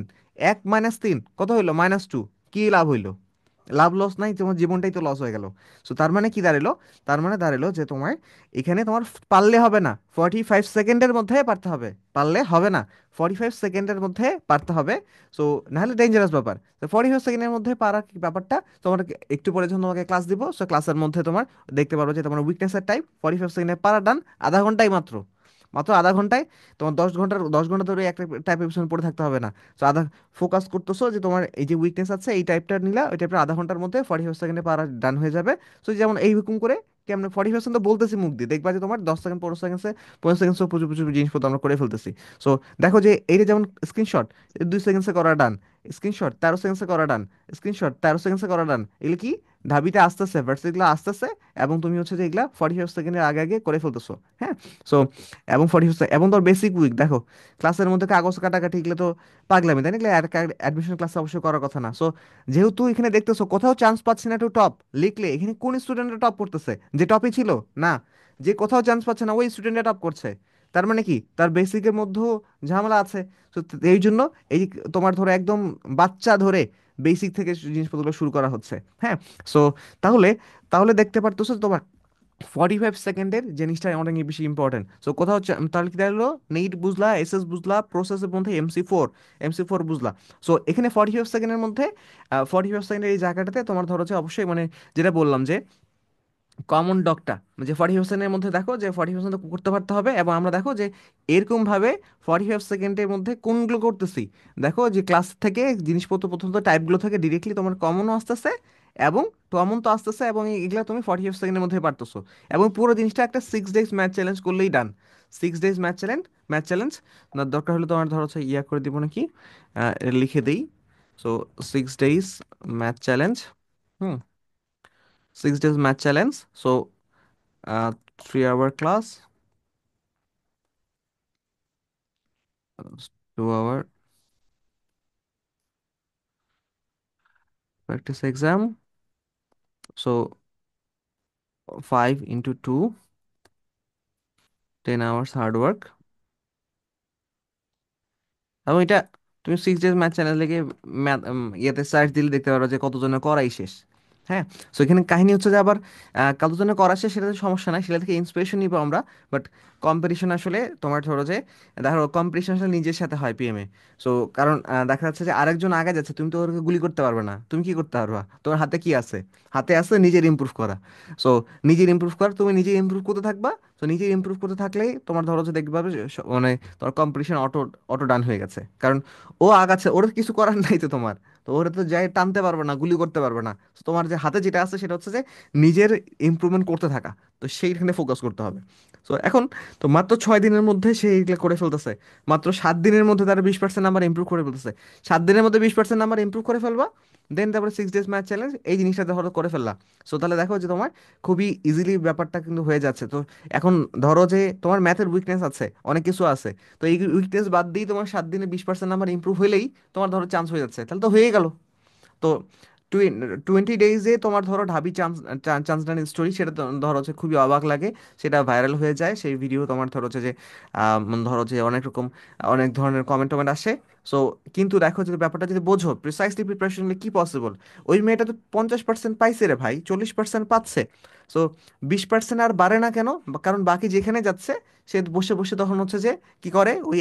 A: 1 - 3 কত হইলো? -2। কি লাভ হইলো? লাভ লস নাই, তোমার জীবনটাই তো লস হয়ে গেল। সো তার মানে কি দাঁড়ালো? তার মানে দাঁড়ালো যে তোমার এখানে তোমার পারলে হবে না, 45 সেকেন্ডের মধ্যে পারতে হবে। পারলে হবে না, 45 সেকেন্ডের মধ্যে পারতে হবে। সো নাহলে ডেঞ্জারাস ব্যাপার। তো 45 সেকেন্ডের মধ্যে পারা কি ব্যাপারটা তোমার একটু পরে যখন তোমাকে ক্লাস দিব, সো ক্লাসের মধ্যে তোমার দেখতে পারবো যে তোমার উইকনেসের টাইপ 45 সেকেন্ডে পারা ডান। আধা ঘন্টায় মাত্র, মাত্র আধা ঘন্টায় তোমার 10 ঘন্টা ধরে একটা টাইপের পিছনে পড়ে থাকতে হবে না। তো আধা ফোকাস করতেছো যে তোমার এই যে উইকনেস আছে এই টাইপটা নিলা, ওই টাইপের আধা ঘন্টার মধ্যে 45 সেকেন্ডে পারা ডান হয়ে যাবে। সো যেমন এই হুকুম করে কেমন 45 তো বলতেছি মুখ দিয়ে, দেখবা যে তোমার 10 সেকেন্ড, 15 সেকেন্ডে, 15 সেকেন্ড প্রচুর প্রচুর জিনিসপত্র আমরা করে ফেলতেছি। সো দেখো যে এইটা যেমন স্ক্রিনশট 2 সেকেন্ডসে করা ডান, স্ক্রিনশট 13 সেকেন্ডসে করা ডান, স্ক্রিনশট 13 সেকেন্ডসে করা ডান। এগুলো কি ঢাবিতে আসতেছে, ভার্সেসগুলো আসতেছে, এবং তুমি হচ্ছে যে এগুলা 45 সেকেন্ডের আগে আগে করে ফেলতেছো। হ্যাঁ। সো এবং 45, এবং তোর বেসিক উইক দেখো, ক্লাসের মধ্যে কাগজ কাটাকাটি এগুলো তো পাগলামি, তাই না? এগুলো অ্যাডমিশন ক্লাসে অবশ্যই করার কথা না। সো যেহেতু এখানে দেখতেছো কোথাও চান্স পাচ্ছি না টু টপ লিখলে, এখানে কোন স্টুডেন্টরা টপ করতেছে? যে টপই ছিল না, যে কোথাও চান্স পাচ্ছে না ওই স্টুডেন্টরা টপ করছে। তার মানে কি তার বেসিকের মধ্যেও ঝামেলা আছে। তো এই জন্য এই যে তোমার ধরো একদম বাচ্চা ধরে বেসিক থেকে জিনিসপত্রগুলো শুরু করা হচ্ছে। হ্যাঁ। সো তাহলে তাহলে দেখতে পারতেছো তোমার 45 সেকেন্ডের জিনিসটা অনেক বেশি ইম্পর্টেন্ট। সো কোথাও তাহলে কি দাঁড়ালো? নেট বুঝলা, এসএস বুঝলা, প্রসেসের মধ্যে এমসি ফোর বুঝলা। সো এখানে 45 সেকেন্ডের মধ্যে 45 সেকেন্ডের এই জায়গাটাতে তোমার ধরো যে অবশ্যই মানে যেটা বললাম যে কমন ডকটা, যে 45 সেকেন্ডের মধ্যে দেখো যে 45 করতে পারতে হবে। এবং আমরা দেখো যে এরকম ভাবে 45 সেকেন্ডের মধ্যে কোনগুলো করতেছি, দেখো যে ক্লাস থেকে জিনিসপত্র প্রথমত টাইপগুলো থেকে ডিরেক্টলি তোমার কমনও আসতেছে, এবং কমন তো আসতেছে, এবং এগুলা তুমি 45 সেকেন্ডের মধ্যে পারতেছো। এবং পুরো জিনিসটা একটা 6 ডেজ ম্যাথ চ্যালেঞ্জ করলেই ডান। 6 ডেজ ম্যাথ চ্যালেঞ্জ দরকার হলে তোমার ধরো হচ্ছে ইয়া করে দিব নাকি, লিখে দেই। So 6 days math challenge. Hmm, 6 days math challenge. So 3 hour class, 2 hour practice exam. So 5 into 2, 10 hours hard work. এবং এটা তুমি 6 ডেজ ম্যাথ চ্যানেল থেকে ম্যাথ ইয়েতে সার্চ দিলে দেখতে পারো যে কতজনের করাই শেষ। হ্যাঁ। সো এখানে কাহিনী হচ্ছে যে আবার কতজনের করা শেষ সেটাতে সমস্যা নাই, সেটা থেকে ইন্সপিরেশন নিবো আমরা। বাট কম্পিটিশন আসলে তোমার ধরো যে দেখো কম্পিটিশন আসলে নিজের সাথে হয় পিএমএ। সো কারণ দেখা যাচ্ছে যে আরেকজন আগে যাচ্ছে, তুমি তো ওকে গুলি করতে পারবে না। তুমি কি করতে পারবা? তোমার হাতে কি আছে? হাতে আছে নিজের ইমপ্রুভ করা। সো নিজের ইমপ্রুভ করা, তুমি নিজে ইমপ্রুভ করতে থাকবা। তো নিজে ইমপ্রুভ করতে থাকলেই তোমার ধরো যে দেখতে পাবে যে মানে তোমার কম্পিটিশন অটো অটো ডান হয়ে গেছে। কারণ ও আগাচ্ছে, ওর কিছু করার নাই তো তোমার। তো ওরা তো যাই টানতে পারবে না, গুলি করতে পারবে না। তো তোমার যে হাতে যেটা আছে সেটা হচ্ছে যে নিজের ইমপ্রুভমেন্ট করতে থাকা। তো সেইখানে ফোকাস করতে হবে। তো এখন তো মাত্র 6 দিনের মধ্যে সে এইগুলো করে ফেলতেছে। মাত্র 7 দিনের মধ্যে তারা 20% নাম্বার ইমপ্রুভ করে ফেলতেছে। 7 দিনের মধ্যে 20% নাম্বার ইমপ্রুভ করে ফেলবা, দেন তারপরে 6 ডেজ ম্যাথ চ্যালেঞ্জ এই জিনিসটা ধরো করে ফেললা। সো তাহলে দেখো যে তোমার খুবই ইজিলি ব্যাপারটা কিন্তু হয়ে যাচ্ছে। তো এখন ধরো যে তোমার ম্যাথের উইকনেস আছে, অনেক কিছু আছে, তো এই উইকনেস বাদ দিয়ে তোমার 7 দিনে 20% নাম্বার ইমপ্রুভ হলেই তোমার ধরো চান্স হয়ে যাচ্ছে, তাহলে তো হয়ে গেল। তো 20 ডেজে তোমার ধরো ঢাবি চান্স চান্সডান স্টোরি, সেটা ধরো হচ্ছে খুবই অবাক লাগে, সেটা ভাইরাল হয়ে যায় সেই ভিডিও, তোমার ধরো হচ্ছে যে ধরো যে অনেক রকম অনেক ধরনের কমেন্ট টমেন্ট আসে। সো কিন্তু দেখো যদি ব্যাপারটা যদি বোঝো প্রিসাইসলি প্রিপারেশন কি পসিবল, ওই মেয়েটা তো 50% পাইছে রে ভাই, 40% পাচ্ছে। সো 20% আর বাড়ে না কেন? কারণ বাকি যেখানে যাচ্ছে সে বসে বসে তখন হচ্ছে যে কি করে, ওই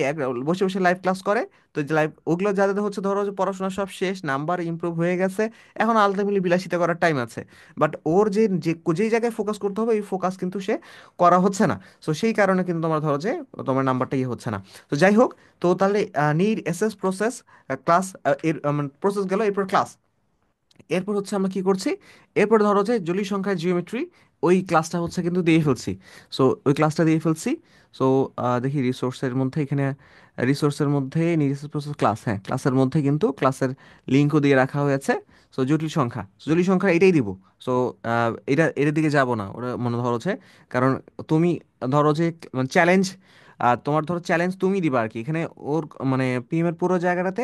A: বসে বসে লাইভ ক্লাস করে। তো যে লাইভ ওগুলো যাদের হচ্ছে ধরো যে পড়াশোনা সব শেষ, নাম্বার ইমপ্রুভ হয়ে গেছে, এখন আলটিমেটলি বিলাসিতা করার টাইম আছে, বাট ওর যে যে যেই জায়গায় ফোকাস করতে হবে এই ফোকাস কিন্তু সে করা হচ্ছে না। সো সেই কারণে কিন্তু তোমার ধরো যে তোমার নাম্বারটা ইয়ে হচ্ছে না। তো যাই হোক, তো তাহলে নিড এসএস প্রসেস ক্লাস, এর প্রসেস গেল, এরপর ক্লাস। এরপর হচ্ছে আমরা কি করছি, এরপর ধরো যে জটিল সংখ্যার জিওমেট্রি, ওই ক্লাসটা হচ্ছে কিন্তু দিয়ে ফেলছি। সো ওই ক্লাসটা দিয়ে ফেলছি। সো দেখি রিসোর্সের মধ্যে এখানে, রিসোর্সের মধ্যে নির্দিষ্ট প্রসেস ক্লাস, হ্যাঁ ক্লাসের মধ্যে কিন্তু ক্লাসের লিঙ্কও দিয়ে রাখা হয়েছে। সো জটিল সংখ্যা, জটিল সংখ্যা এটাই দিব। সো এটা এটার দিকে যাব না ওরা মনে ধরো যে, কারণ তুমি ধরো যে চ্যালেঞ্জ, তোমার ধরো চ্যালেঞ্জ তুমি দিবা আর কি এখানে, ওর মানে পিএম এর পুরো জায়গাটাতে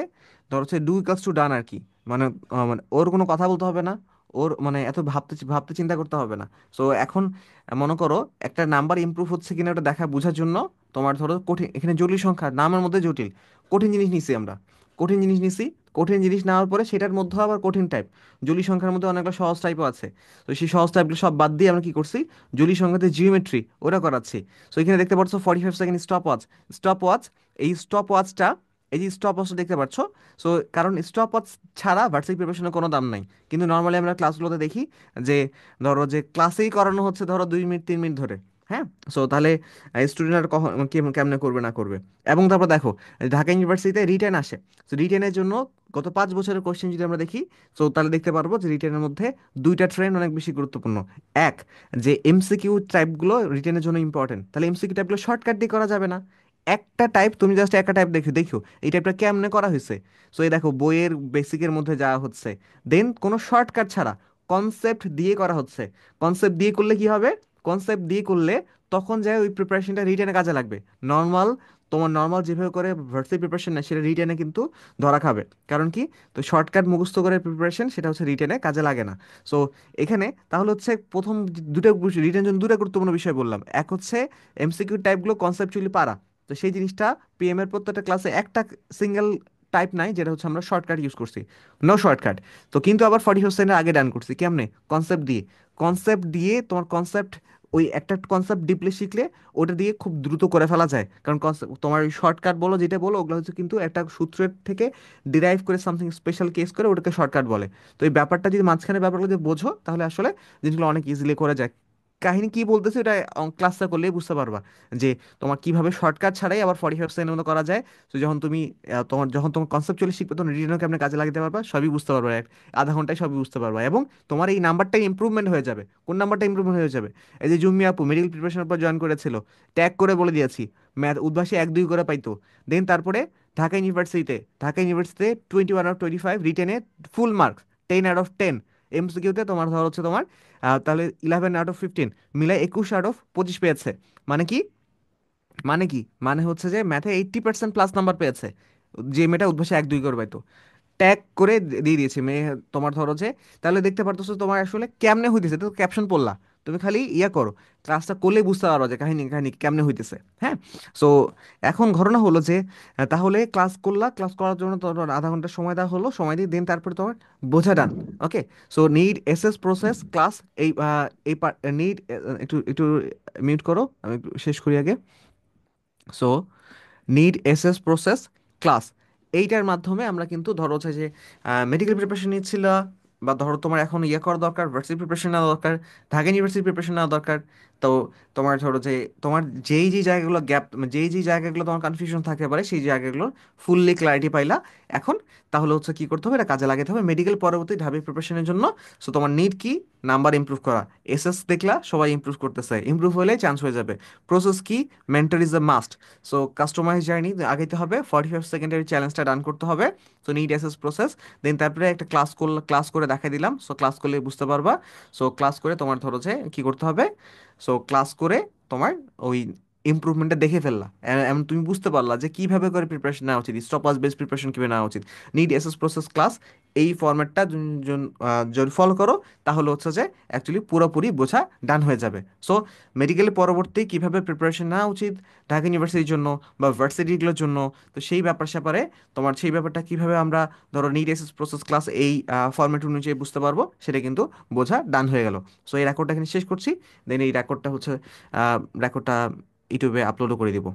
A: ধরো হচ্ছে ডু ইকালস টু ডান আর কি, মানে মানে ওর কোনো কথা বলতে হবে না, ওর মানে এত ভাবতে ভাবতে চিন্তা করতে হবে না। সো এখন মনে করো একটা নাম্বার ইমপ্রুভ হচ্ছে কিনা ওটা দেখা বোঝার জন্য তোমার ধরো কঠিন, এখানে জটিল সংখ্যা নামের মধ্যে জটিল, কঠিন জিনিস নিছি আমরা, কঠিন জিনিস নিছি। কঠিন জিনিস নেওয়ার পরে সেটার মধ্যে আবার কঠিন টাইপ, জটিল সংখ্যার মধ্যে অনেকগুলো সহজ টাইপও আছে। তো সেই সহজ টাইপগুলো সব বাদ দিয়ে আমরা কি করছি, জটিল সংখ্যাতে জিওমেট্রি ওটা করাচ্ছি। সো এখানে দেখতে পাচ্ছ 45 second stop watch, stop watch, এই স্টপ ওয়াচটা, এই যে স্টপ ওয়াচটা দেখতে পাচ্ছ। সো কারণ স্টপ ওয়াচ ছাড়া ভার্সিটি প্রিপারেশনের কোনো দাম নাই। কিন্তু নর্মালি আমরা ক্লাসগুলোতে দেখি যে ধরো যে ক্লাসেই করানো হচ্ছে ধরো 2 মিনিট 3 মিনিট ধরে। হ্যাঁ, সো তাহলে স্টুডেন্টরা কখন কেমনে করবে না করবে। এবং তারপর দেখো ঢাকা ইউনিভার্সিটিতে রিটেন আসে। তো রিটেনের জন্য গত 5 বছরের কোশ্চেন যদি আমরা দেখি, তো তাহলে দেখতে পারবো যে রিটেনের মধ্যে দুইটা ট্রেন্ড অনেক বেশি গুরুত্বপূর্ণ। এক, যে এমসিকিউ টাইপগুলো রিটেনের জন্য ইম্পর্টেন্ট, তাহলে এমসিকিউ টাইপগুলো শর্টকাট দিয়ে করা যাবে না। একটা টাইপ তুমি জাস্ট একটা টাইপ দেখো দেখো এই টাইপটা কেমনে করা হয়েছে। সো এই দেখো বইয়ের বেসিকের মধ্যে যাওয়া হচ্ছে, দেন কোনো শর্টকাট ছাড়া কনসেপ্ট দিয়ে করা হচ্ছে। কনসেপ্ট দিয়ে করলে কি হবে, কনসেপ্ট দিয়ে করলে তখন যায় ওই প্রিপারেশনটা রিটেনে কাজে লাগবে। নর্মাল, তোমার নর্মাল যেভাবে করে ভার্সিটি প্রিপারেশন না সেটা রিটেনে কিন্তু ধরা খাবে। কারণ কি, তো শর্টকাট মুখস্থ করে প্রিপারেশন সেটা হচ্ছে রিটেনে কাজে লাগে না। সো এখানে তাহলে হচ্ছে প্রথম দুটো রিটেন জন্য দুটো গুরুত্বপূর্ণ বিষয় বললাম, এক হচ্ছে এমসিকিউ টাইপগুলো কনসেপচুয়ালি পারা। তো সেই জিনিসটা পিএম এর প্রত্যেকটা ক্লাসে একটা সিঙ্গেল টাইপ নাই যেটা হচ্ছে আমরা শর্টকাট ইউজ করছি, নো শর্টকাট। তো কিন্তু আবার 40% আগে ডান করছি কেমনে, কনসেপ্ট দিয়ে। কনসেপ্ট দিয়ে তোমার কনসেপ্ট, ওই একটা কনসেপ্ট ডিপলি শিখলে ওটা দিয়ে খুব দ্রুত করে ফেলা যায়, কারণ তোমার ওই শর্টকাট বলো যেটা বলো ওগুলো হচ্ছে কিন্তু একটা সূত্রের থেকে ডিরাইভ করে সামথিং স্পেশাল কেস করে ওটাকে শর্টকাট বলে। তো এই ব্যাপারটা যদি মাঝখানে ব্যাপারগুলো যদি বোঝো তাহলে আসলে জিনিসগুলো অনেক ইজিলি করে যায়। কাহিনী কি বলতেছে এটা ক্লাসটা করলেই বুঝতে পারবা, যে তোমার কিভাবে শর্টকাট ছাড়াই আবার 45% মতো করা যায়। তো যখন তুমি তোমার যখন তোমার কনসেপচুয়ালি শিখবে তখন রিজনকে আপনি কাজে লাগাতে পারবা, সবই বুঝতে পারবা, আধা ঘন্টায় সবই বুঝতে পারবা। এবং তোমার এই নাম্বারটা ইমপ্রুভমেন্ট হয়ে যাবে। কোন নাম্বারটা ইমপ্রুভমেন্ট হয়ে যাবে, এই যে জুম্মি আপু মেডিকেল প্রিপারেশনের পর জয়েন করেছিল, ট্যাগ করে বলে দিয়েছি, ম্যাথ উদ্ভাসে 1 2 করে পাইতো। দেন তারপরে ঢাকা ইউনিভার্সিটিতে 21/25 রিটেনে ফুল মার্কস, 10/10। এমসিকিউতে তোমার ধর হচ্ছে তোমার তাহলে 11/15, মিলাই 21/25 পেয়েছে। মানে কি, মানে কি, মানে হচ্ছে যে ম্যাথে 80% প্লাস নাম্বার পেয়েছে, যে মেয়েটা উদ্ভাসে 1 2 করে পাইতো। ট্যাগ করে দিয়ে দিয়েছে মেয়ে, তোমার ধরো যে, তাহলে দেখতে পারতেছো তোমার আসলে কেমনে হইতেছে, তো ক্যাপশন পড়লা, তুমি খালি ইয়া করো, ক্লাসটা করলেই বুঝতে পারো যে কাহিনী কাহিনী কেমনে হইতেছে। হ্যাঁ, সো এখন ঘটনা হলো যে তাহলে ক্লাস করলা, ক্লাস করার জন্য তোমার আধা ঘন্টা সময় দেওয়া হলো, সময় দিয়ে দেন তারপরে তোমার বোঝা done. Okay, so need SS process class, এই এই নিড, একটু একটু মিউট করো, আমি একটু শেষ করি আগে। So need SS process class, এইটার মাধ্যমে আমরা কিন্তু ধরো হচ্ছে যে মেডিকেল প্রিপারেশন নিচ্ছিল, বা ধরো তোমার এখন ইয়ে করা দরকার, ভার্সিটি প্রিপারেশন নেওয়া দরকার, ঢাকা ইউনিভার্সিটি প্রিপারেশন নেওয়া দরকার। তো তোমার ধরো যে তোমার যেই যেই জায়গাগুলো গ্যাপ, যেই যেই জায়গাগুলো তোমার কনফিউশন থাকতে পারে সেই জায়গাগুলো ফুললি ক্লারিটি পাইলা এখন। তাহলে হচ্ছে কি করতে হবে, এটা কাজে লাগাতে হবে মেডিকেল পরবর্তী ঢাবি প্রিপারেশনের জন্য। সো তোমার নিড কি, নাম্বার ইমপ্রুভ করা, এসএস দেখলা সবাই ইমপ্রুভ করতেছে, ইমপ্রুভ হলে চান্স হয়ে যাবে। প্রসেস কি, mentor is the must. So customize journey আগাইতে হবে, 45 সেকেন্ডের চ্যালেঞ্জটা রান করতে হবে। So need assess process, then তারপরে একটা ক্লাস করলে, ক্লাস করে দেখাই দিলাম, সো ক্লাস করলে বুঝতে পারবা। সো ক্লাস করে তোমার ধরো যে কী করতে হবে, সো ক্লাস করে তোমার ওই ইমপ্রুভমেন্টটা দেখে ফেললা, এমন তুমি বুঝতে পারলা যে কিভাবে করে প্রিপারেশন নেওয়া উচিত, স্টপাস বেস প্রিপারেশন কিভাবে নেওয়া উচিত। নিড অ্যাসেস প্রসেস ক্লাস এই ফরম্যাটটা যদি ফলো করো, তাহলে হচ্ছে যে অ্যাকচুয়ালি পুরোপুরি বোঝা ডান হয়ে যাবে। সো মেডিকেলের পরবর্তী কিভাবে প্রিপারেশন নেওয়া উচিত ঢাকা ইউনিভার্সিটির জন্য বা ভার্সিটিগুলোর জন্য, তো সেই ব্যাপার স্যাপারে তোমার সেই ব্যাপারটা কিভাবে আমরা ধরো নিড অ্যাসেস প্রসেস ক্লাস এই ফরম্যাট অনুযায়ী বুঝতে পারবো, সেটা কিন্তু বোঝা ডান হয়ে গেল। সো এই রেকর্ডটা এখানে শেষ করছি। দেন এই রেকর্ডটা ইউটিউবে আপলোডও করে দিব।